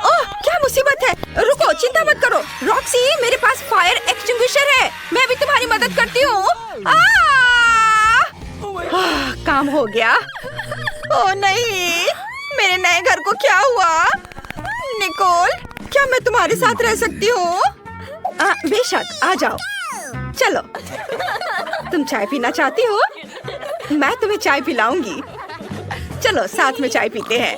A: ओह, क्या मुसीबत है। रुको, चिंता मत करो। रॉक्सी, मेरे पास फायर एक्सटिंग्विशर है। मैं अभी तुम्हारी मदद करती हूँ। काम हो गया। ओह नहीं, मेरे नए घर को क्या हुआ? निकोल, क्या मैं तुम्हारे साथ रह सकती हूँ? बेशक, आ जाओ। चलो, तुम चाय पीना चाहती हो? मैं तुम्हें चाय पिलाऊंगी। चलो साथ में चाय पीते हैं।